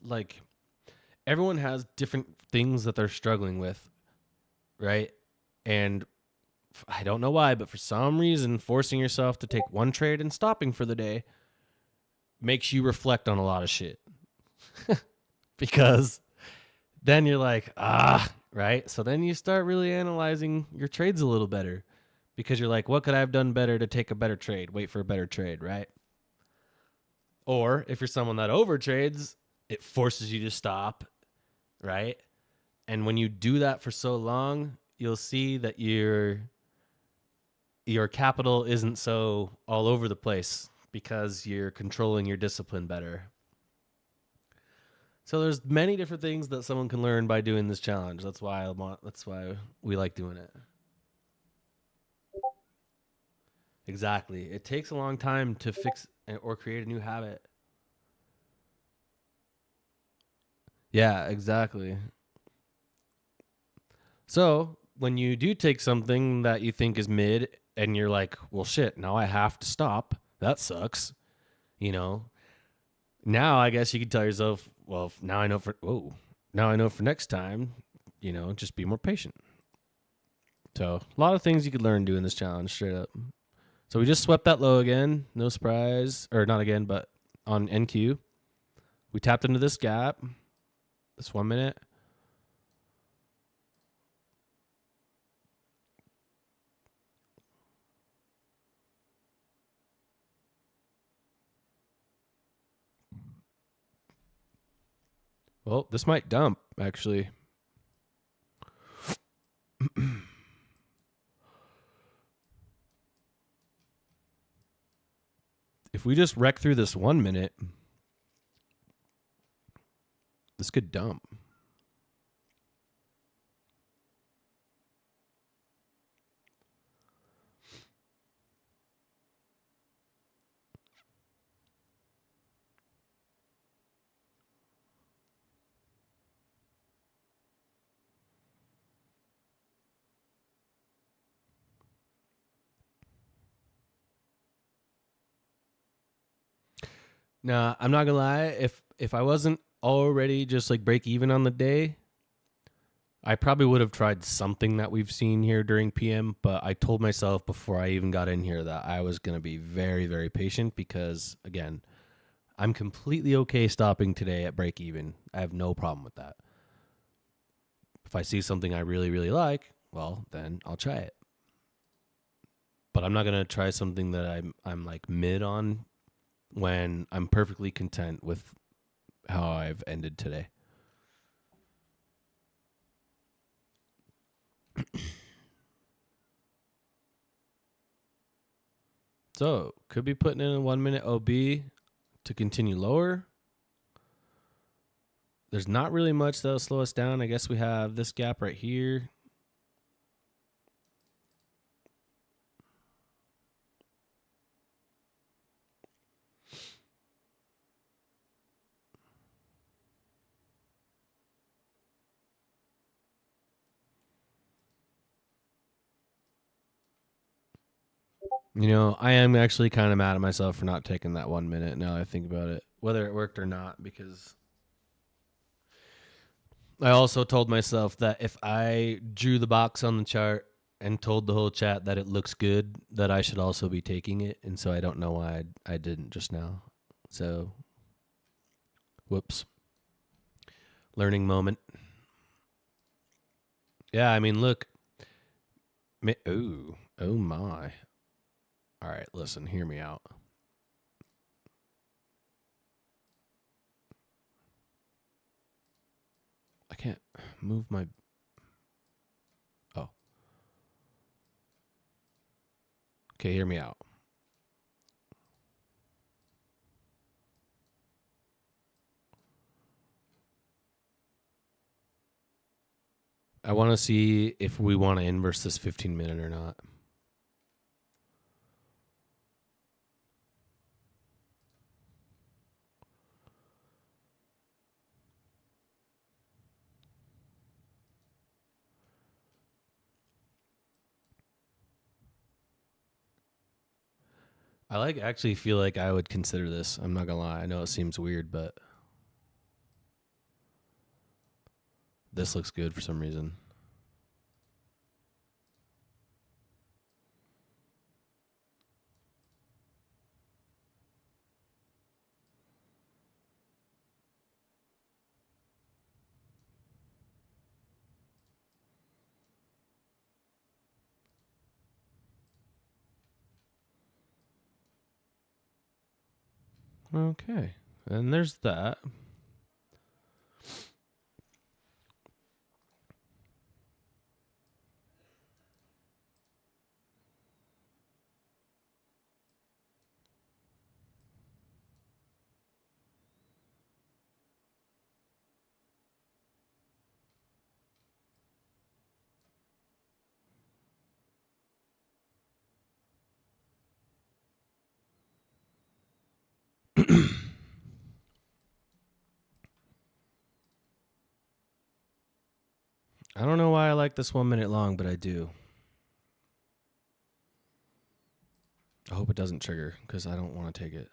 different things that they're struggling with, right? And I don't know why, but for some reason, forcing yourself to take one trade and stopping for the day makes you reflect on a lot of shit. Because then you're like, right? So then you start really analyzing your trades a little better because you're like, what could I have done better to take a better trade? Wait for a better trade, right? Or if you're someone that overtrades, it forces you to stop, right? And when you do that for so long, you'll see that your capital isn't so all over the place because you're controlling your discipline better. So there's many different things that someone can learn by doing this challenge. That's why we like doing it. Exactly. It takes a long time to fix or create a new habit. Yeah, exactly. So when you do take something that you think is mid and you're like, well, shit, now I have to stop. That sucks. You know, now I guess you could tell yourself, well, now I know for next time, just be more patient. So a lot of things you could learn doing this challenge straight up. So we just swept that low again. No surprise. Or not again, but on NQ. We tapped into this gap. This 1 minute. Well, this might dump, actually. If we just wreck through this 1 minute, this could dump. Nah, I'm not gonna lie. If I wasn't already just like break even on the day, I probably would have tried something that we've seen here during PM. But I told myself before I even got in here that I was gonna be very, very patient because again, I'm completely okay stopping today at break even. I have no problem with that. If I see something I really, really like, well, then I'll try it. But I'm not gonna try something that I'm like mid on when I'm perfectly content with how I've ended today. So could be putting in a 1 minute OB to continue lower. There's not really much that'll slow us down. I guess we have this gap right here. I am actually kind of mad at myself for not taking that 1 minute now that I think about it, whether it worked or not, because I also told myself that if I drew the box on the chart and told the whole chat that it looks good, that I should also be taking it. And so I don't know why I didn't just now. So, whoops. Learning moment. Yeah, I mean, look. Oh my. All right, listen, hear me out. I can't move my. Oh. Okay, hear me out. I want to see if we want to inverse this 15 minute or not. I actually feel like I would consider this. I'm not gonna lie. I know it seems weird, but this looks good for some reason. Okay. And there's that. I don't know why I like this 1 minute long, but I do. I hope it doesn't trigger because I don't want to take it.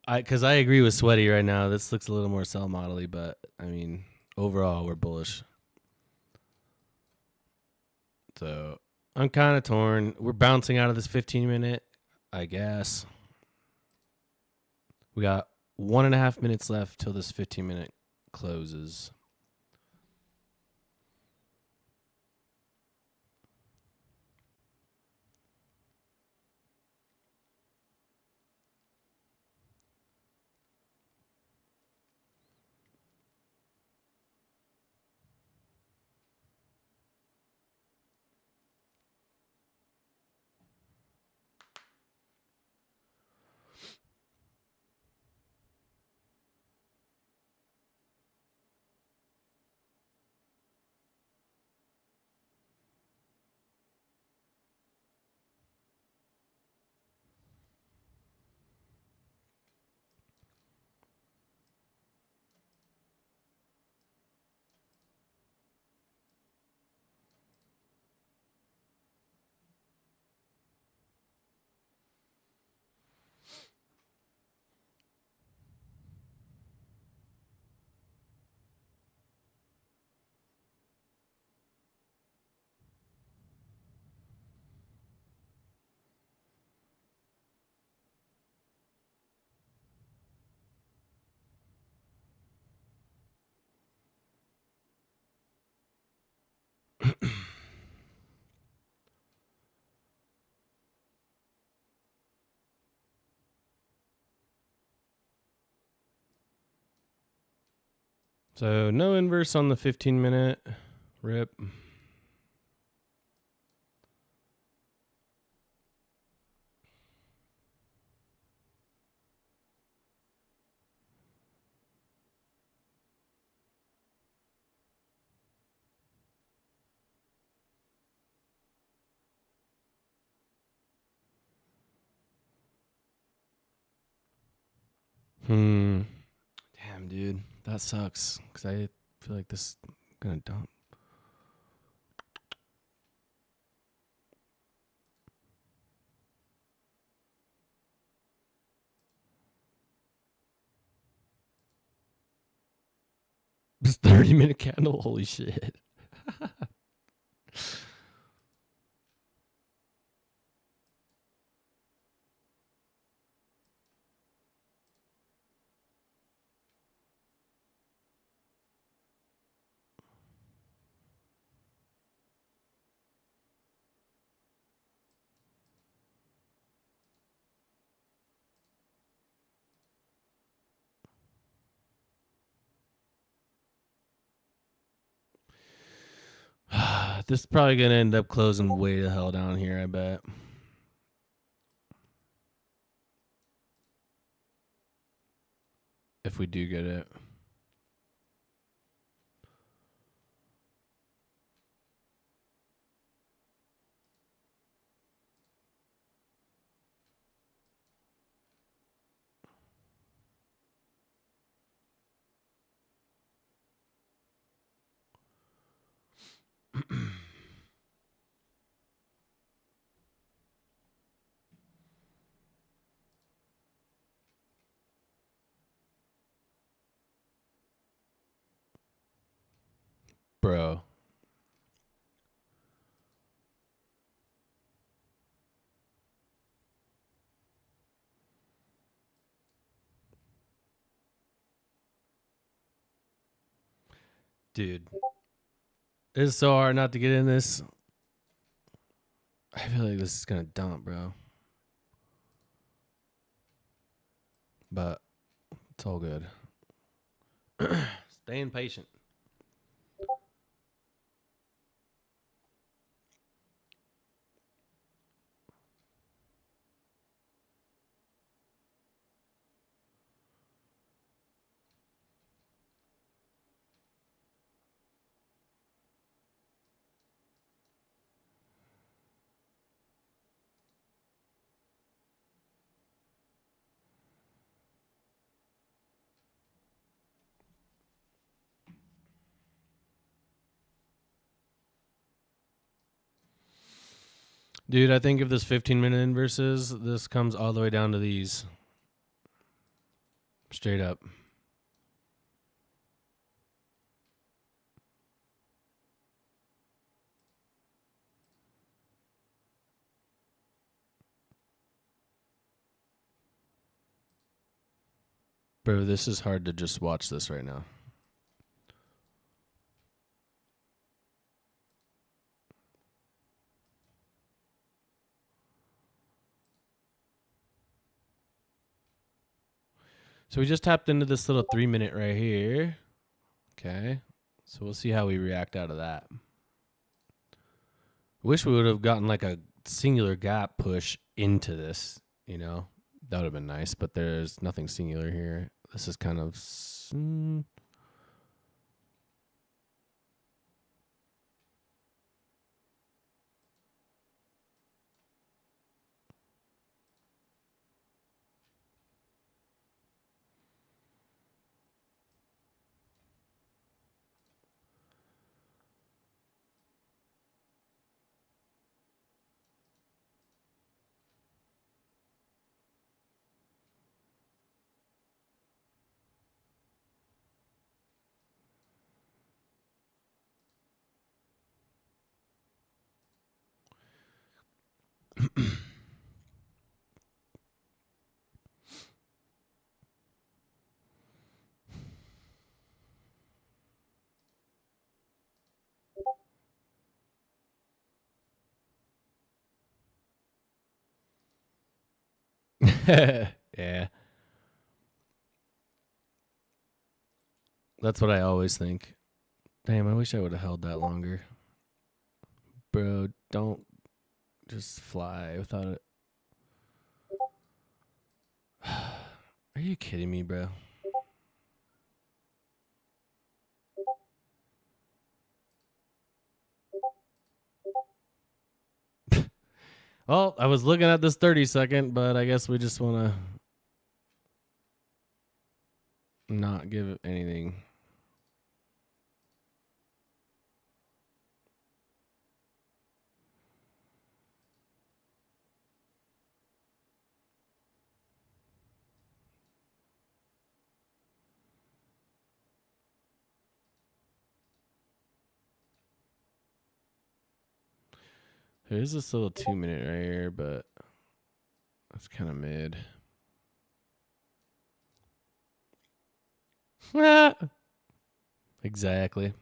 Because I agree with Sweaty right now. This looks a little more cell model-y, but I mean, overall, we're bullish. So I'm kind of torn. We're bouncing out of this 15-minute, I guess. We got 1.5 minutes left till this 15-minute closes. So no inverse on the 15-minute. Rip. Damn, dude. That sucks. Because I feel like this is going to dump. This 30-minute candle? Holy shit. This is probably going to end up closing way the hell down here, I bet. If we do get it. Bro. Dude. It's so hard not to get in this. I feel like this is going to dump, bro. But it's all good. Staying patient. Dude, I think if this 15-minute inverses, this comes all the way down to these. Straight up. Bro, this is hard to just watch this right now. So we just tapped into this little 3-minute right here. Okay. So we'll see how we react out of that. Wish we would have gotten like a singular gap push into this, you know? That would have been nice, but there's nothing singular here. This is kind of... Yeah. That's what I always think. Damn, I wish I would have held that longer. Bro, don't just fly without it. Are you kidding me, bro? Well, I was looking at this 30-second, but I guess we just want to not give it anything. There's this little 2-minute right here, but that's kind of mid. Exactly.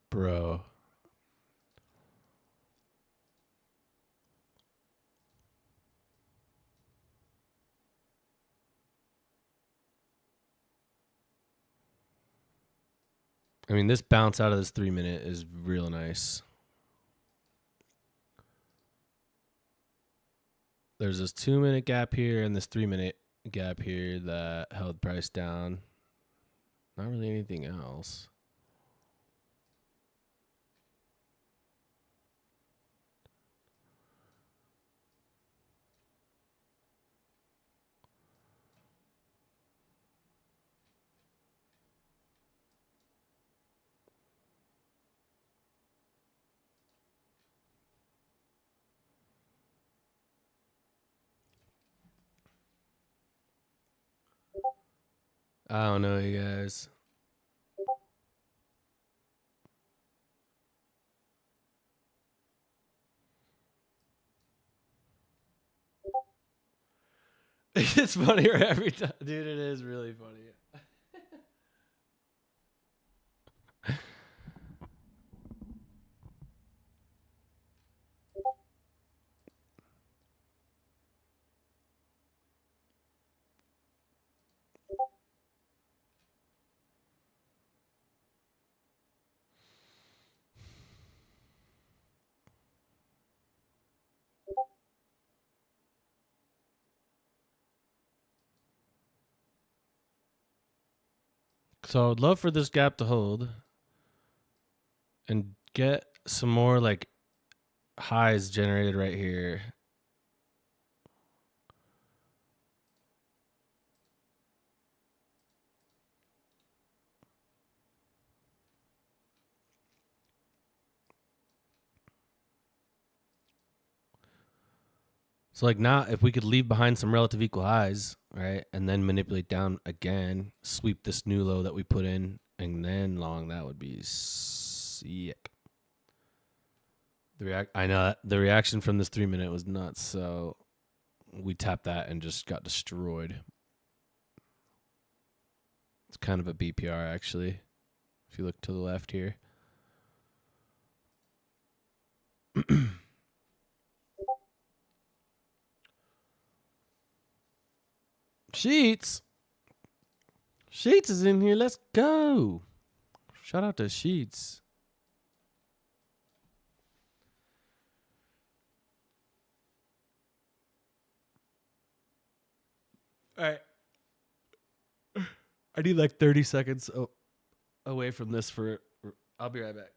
Bro. I mean, this bounce out of this 3-minute is real nice. There's this 2-minute gap here and this 3-minute gap here that held price down. Not really anything else. I don't know, you guys. It's funnier every time, dude. It is really funny. So I'd love for this gap to hold and get some more like highs generated right here. So like now, if we could leave behind some relative equal highs, right, and then manipulate down again, sweep this new low that we put in, and then long, that would be sick. I know that the reaction from this 3 minute was nuts. So we tapped that and just got destroyed. It's kind of a BPR actually. If you look to the left here. Sheets. Sheets is in here. Let's go. Shout out to Sheets. All right. I need like 30 seconds away from this for. I'll be right back.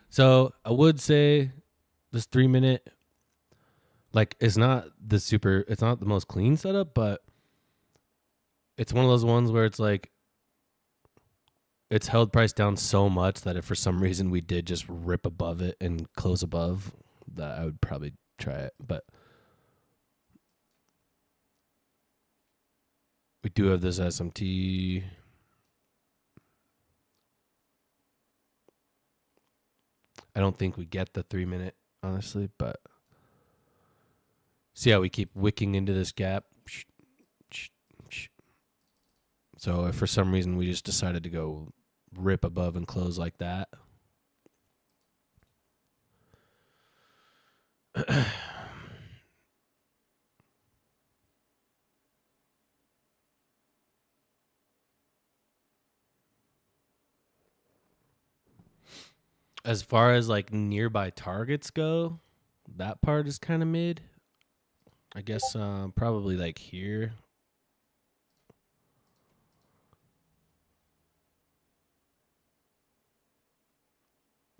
So I would say this 3 minute, like, it's not it's not the most clean setup, but it's one of those ones where it's like, it's held price down so much that if for some reason we did just rip above it and close above, that I would probably try it. But we do have this SMT. I don't think we get the 3 minute, honestly, but see how we keep wicking into this gap. So if for some reason we just decided to go rip above and close like that. As far as like nearby targets go, that part is kind of mid. I guess probably like here.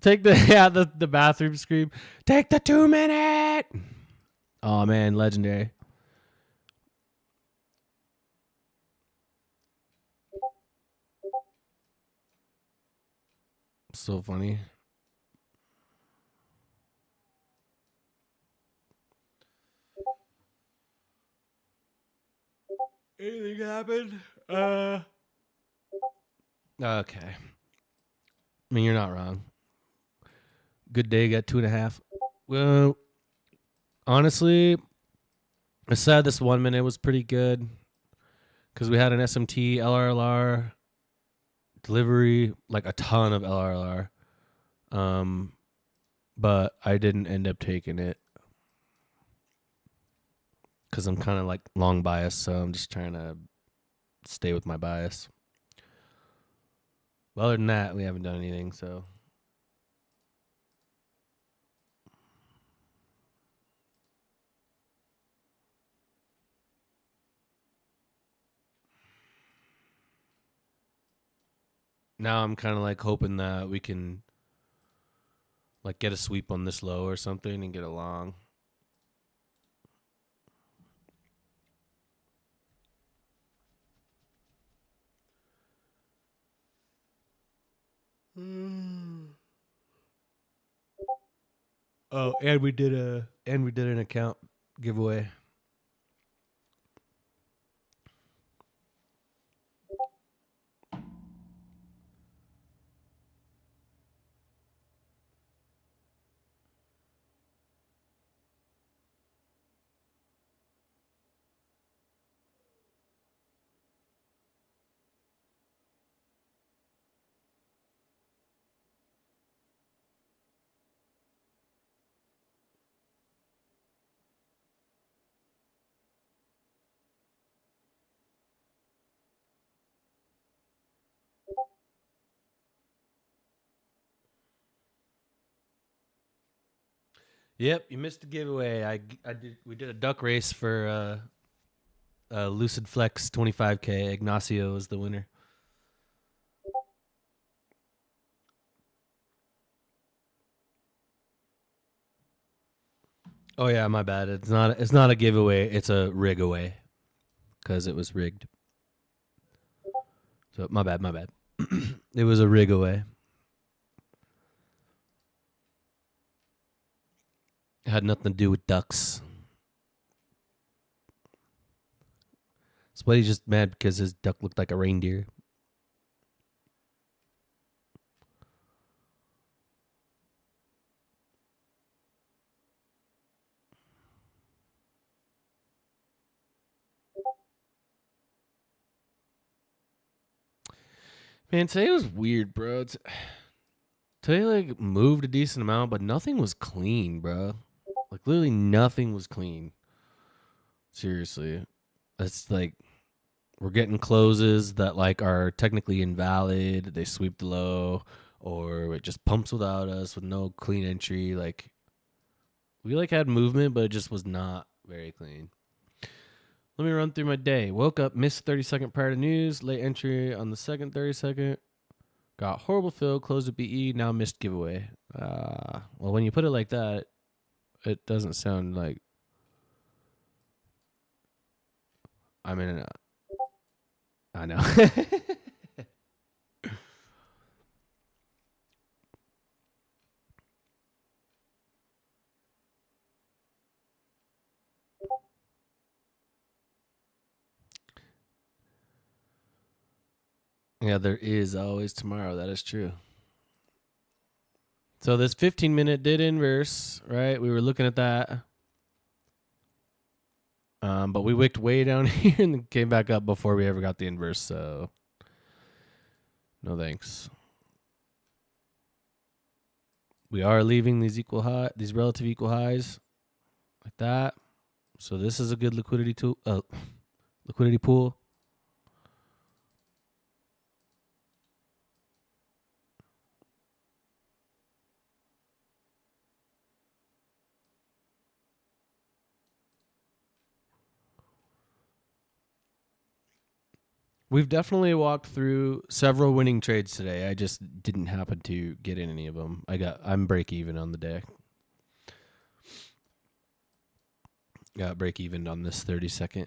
Take the the bathroom scream. Take the 2 minute. Oh man, legendary. So funny. Anything happened? Okay. I mean, you're not wrong. Good day, got 2.5. Well, honestly, I said this 1 minute was pretty good because we had an SMT, LRLR, delivery, like a ton of LRLR. But I didn't end up taking it because I'm kind of like long bias, so I'm just trying to stay with my bias. Well, other than that, we haven't done anything, so. Now I'm kind of like hoping that we can like get a sweep on this low or something and get a long. Oh, and we did an account giveaway. Yep, you missed the giveaway. I did. We did a duck race for Lucid Flex 25K. Ignacio was the winner. Oh yeah, my bad. It's not a giveaway. It's a rig away because it was rigged. So my bad. It was a rig away. It had nothing to do with ducks. Sweaty's just mad because his duck looked like a reindeer. Man, today was weird, bro. Today like moved a decent amount, but nothing was clean, bro. Like literally nothing was clean. Seriously. It's like we're getting closes that like are technically invalid. They sweep the low, or it just pumps without us with no clean entry. Like we like had movement, but it just was not very clean. Let me run through my day. Woke up, missed 30-second prior to news, late entry on the second 30-second. Got horrible fill, closed a BE, now missed giveaway. Well, when you put it like that, it doesn't sound like. I mean, I know. Yeah, there is always tomorrow. That is true. So this 15-minute did inverse, right? We were looking at that. But we wicked way down here and then came back up before we ever got the inverse. So no thanks. We are leaving these relative equal highs like that. So this is a good liquidity pool. We've definitely walked through several winning trades today. I just didn't happen to get in any of them. I'm break even on the day. Got break even on this 30-second.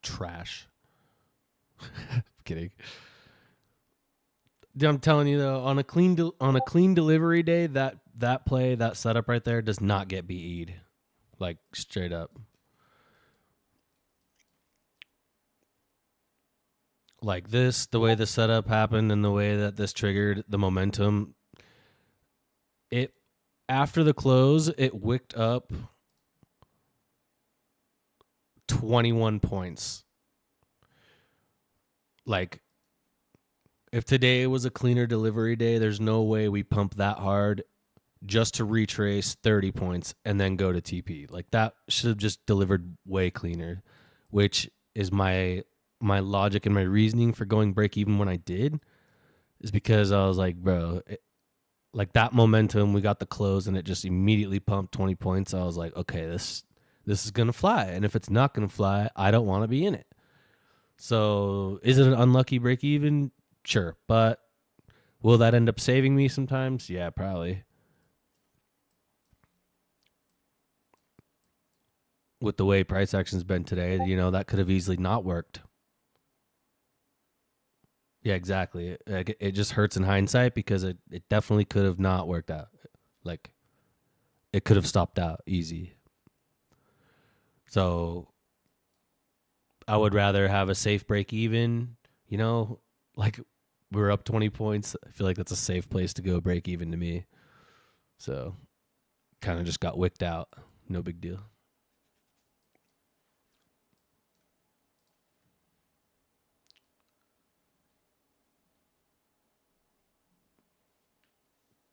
Trash. Kidding. I'm telling you though, on a clean delivery day, that setup right there does not get BE'd, like straight up. Like this, the way the setup happened and the way that this triggered the momentum, it after the close, it wicked up 21 points. Like, if today was a cleaner delivery day, there's no way we pump that hard just to retrace 30 points and then go to TP. Like, that should have just delivered way cleaner, which is my logic and my reasoning for going break even when I did, is because I was like, bro, like that momentum, we got the close and it just immediately pumped 20 points. I was like, okay, this is going to fly. And if it's not going to fly, I don't want to be in it. So is it an unlucky break even? Sure. But will that end up saving me sometimes? Yeah, probably. With the way price action's been today, that could have easily not worked. Yeah, exactly. It just hurts in hindsight because it definitely could have not worked out. Like, it could have stopped out easy. So I would rather have a safe break even, like we're up 20 points. I feel like that's a safe place to go break even to me. So kind of just got wicked out. No big deal.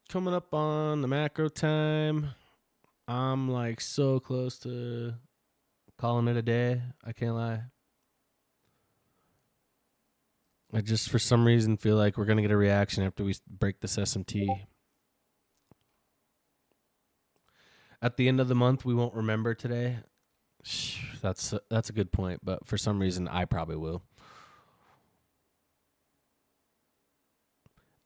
Coming up on the macro time. I'm like so close to calling it a day. I can't lie. I just, for some reason, feel like we're going to get a reaction after we break this SMT. At the end of the month, we won't remember today. That's a good point, but for some reason, I probably will.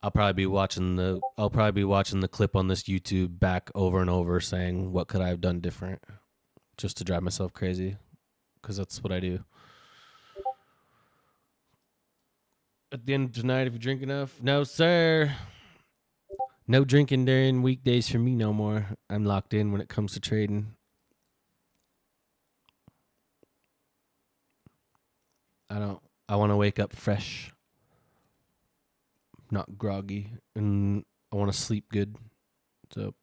I'll probably be watching the clip on this YouTube back over and over saying, what could I have done different, just to drive myself crazy, because that's what I do. At the end of tonight, if you drink enough, no sir, no drinking during weekdays for me no more. I'm locked in when it comes to trading. I want to wake up fresh, not groggy, and I want to sleep good. So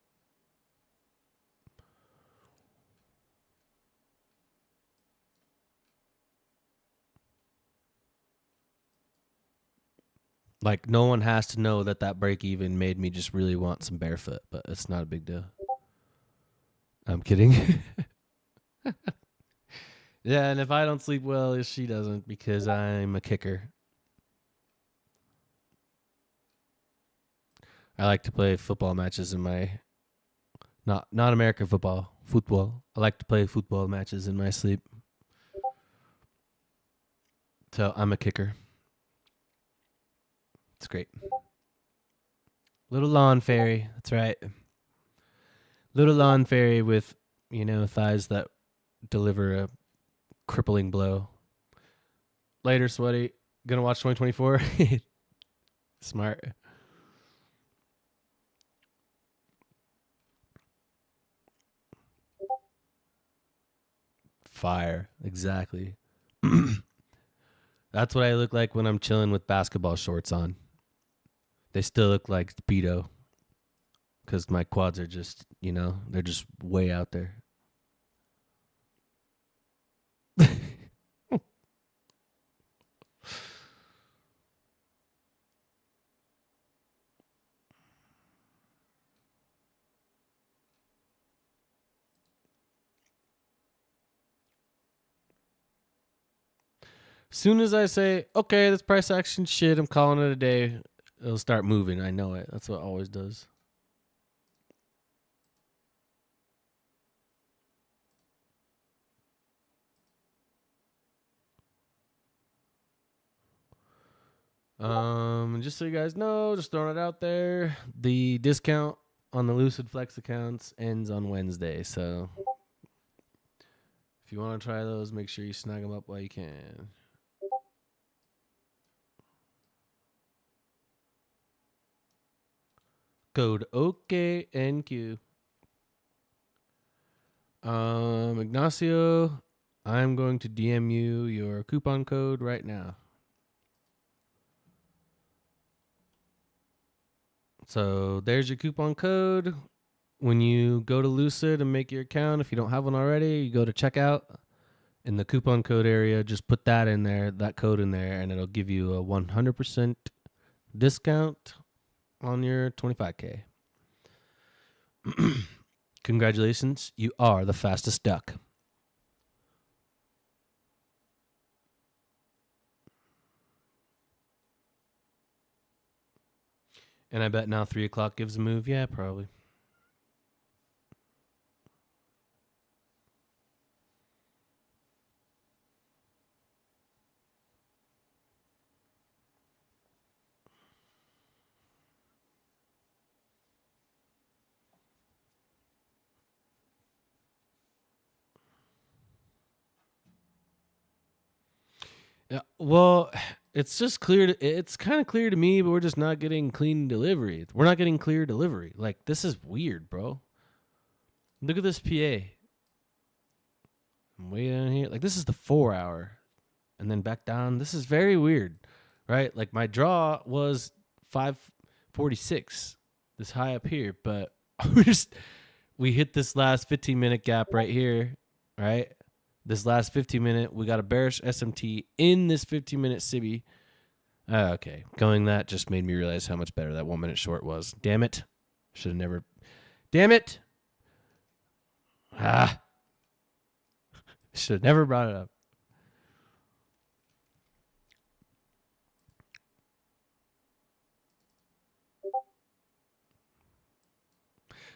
like, no one has to know that break even made me just really want some barefoot, but it's not a big deal. I'm kidding. Yeah, and if I don't sleep well, she doesn't, because I'm a kicker. I like to play football matches in my not American football. I like to play football matches in my sleep. So I'm a kicker. It's great. Little lawn fairy. That's right. Little lawn fairy with, thighs that deliver a crippling blow. Later, sweaty. Gonna watch 2024. Smart. Fire. Exactly. That's what I look like when I'm chilling with basketball shorts on. They still look like Speedo because my quads are just, they're just way out there. Soon as I say, okay, this price action shit, I'm calling it a day, it'll start moving. I know it. That's what it always does. Just so you guys know, just throwing it out there, the discount on the Lucid Flex accounts ends on Wednesday. So if you want to try those, make sure you snag them up while you can. Code OKNQ. Ignacio, I'm going to DM you your coupon code right now. So there's your coupon code. When you go to Lucid and make your account, if you don't have one already, you go to checkout in the coupon code area. Just put that in there, that code in there, and it'll give you a 100% discount on your 25K. Congratulations, you are the fastest duck. And I bet now 3 o'clock gives a move. Yeah, probably. Yeah, well, it's just clear. It's kind of clear to me, but we're just not getting clean delivery. We're not getting clear delivery. Like, this is weird, bro. Look at this PA. I'm way down here. Like, this is the 4 hour. And then back down. This is very weird, right? Like, my draw was 546, this high up here. But we hit this last 15-minute gap right here, right? This last 15-minute, we got a bearish SMT in this 15-minute SIBI. Okay, going that just made me realize how much better that 1 minute short was. Damn it. Should have never. Damn it. Should have never brought it up.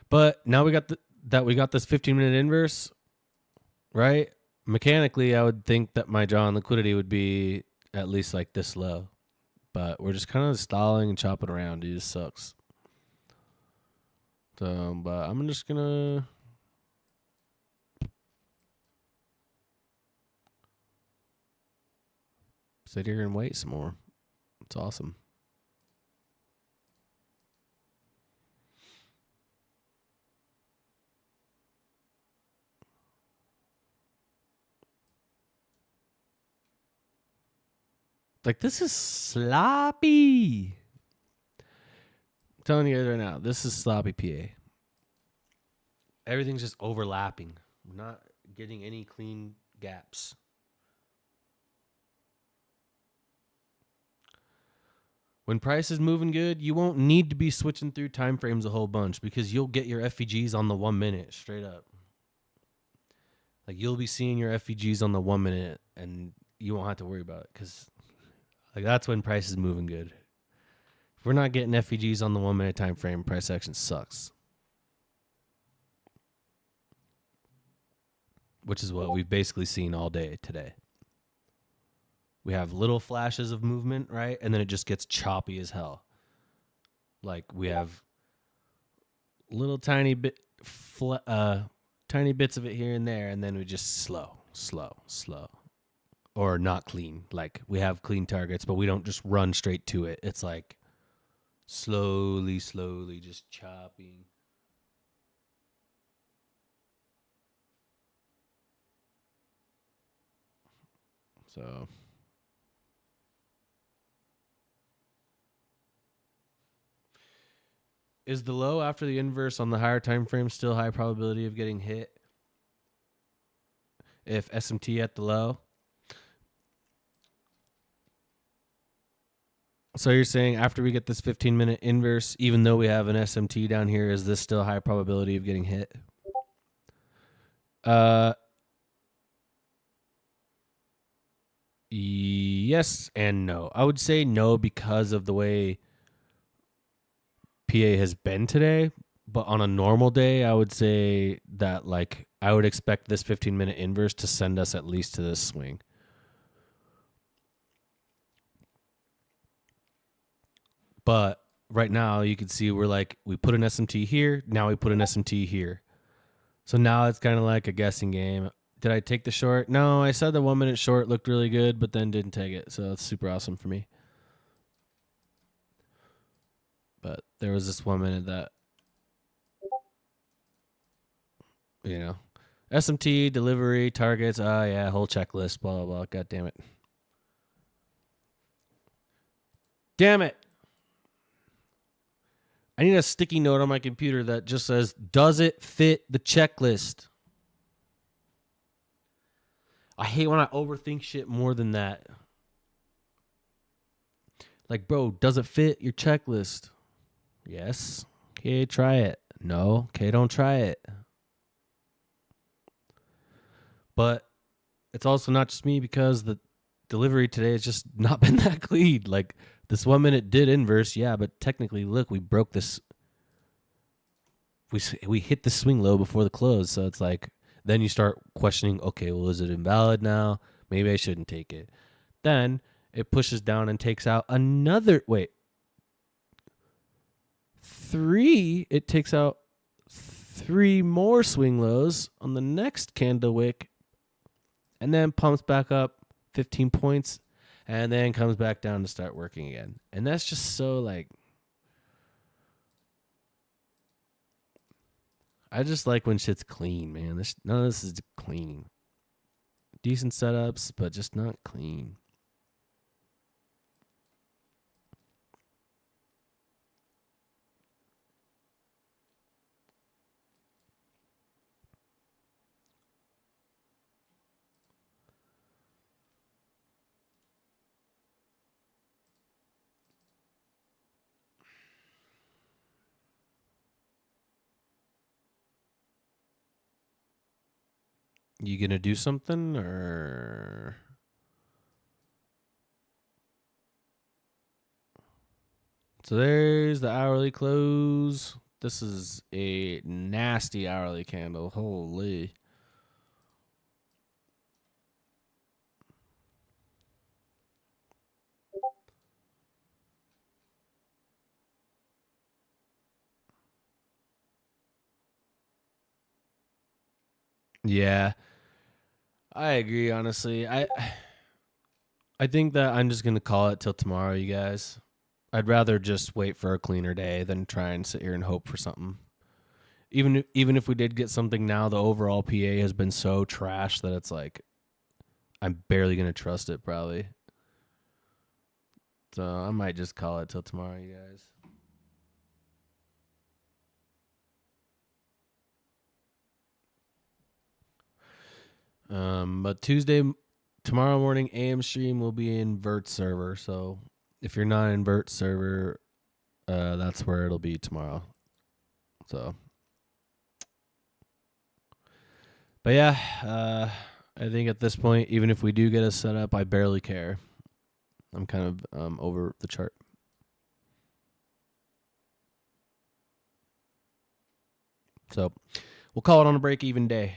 But now we got this 15-minute inverse, right? Mechanically, I would think that my draw on liquidity would be at least like this low. But we're just kind of stalling and chopping around. It just sucks. So, but I'm just gonna sit here and wait some more. It's awesome. Like, this is sloppy. I'm telling you guys right now, this is sloppy PA. Everything's just overlapping. We're not getting any clean gaps. When price is moving good, you won't need to be switching through time frames a whole bunch because you'll get your FVGs on the 1 minute straight up. Like, you'll be seeing your FVGs on the 1 minute and you won't have to worry about it because, like, that's when price is moving good. If we're not getting FVGs on the 1 minute time frame, price action sucks. Which is what we've basically seen all day today. We have little flashes of movement, right? And then it just gets choppy as hell. Like, we have little tiny tiny bits of it here and there, and then we just slow. Or not clean. Like, we have clean targets, but we don't just run straight to it. It's like slowly just chopping. So Is the low after the inverse on the higher time frame still high probability of getting hit if SMT at the low? So you're saying after we get this 15-minute inverse, even though we have an SMT down here, is this still high probability of getting hit? Yes and no. I would say no because of the way PA has been today. But on a normal day, I would say that like I would expect this 15-minute inverse to send us at least to this swing. But right now you can see we're like, we put an SMT here. Now we put an SMT here. So now it's kind of like a guessing game. Did I take the short? No, I said the 1 minute short looked really good, but then didn't take it. So it's super awesome for me. But there was this 1 minute that, you know, SMT, delivery, targets. Oh, yeah, whole checklist, blah, blah, blah. God damn it. Damn it. I need a sticky note on my computer that just says, does it fit the checklist? I hate when I overthink shit more than that. Like, bro, does it fit your checklist? Yes. Okay, try it. No. Okay, don't try it. But it's also not just me because the delivery today has just not been that clean. Like, this 1 minute did inverse, yeah, but technically, look, we broke this. We hit the swing low before the close, so it's like, then you start questioning, okay, well, is it invalid now? Maybe I shouldn't take it. Then it pushes down and takes out another, it takes out 3 more swing lows on the next candle wick and then pumps back up 15 points and then comes back down to start working again. And that's just so like, I just like when shit's clean, man. None of this is clean. Decent setups, but just not clean. You gonna do something or? So there's the hourly close. This is a nasty hourly candle. Holy. Yeah. I agree, honestly. I think that I'm just gonna call it till tomorrow, you guys. I'd rather just wait for a cleaner day than try and sit here and hope for something. Even if we did get something now, the overall PA has been so trash that it's like I'm barely gonna trust it probably. So I might just call it till tomorrow, you guys. But tomorrow morning AM stream will be in Vert server. So if you're not in Vert server, that's where it'll be tomorrow. So, but yeah, I think at this point, even if we do get a setup, I barely care. I'm kind of over the chart. So we'll call it on a break even day.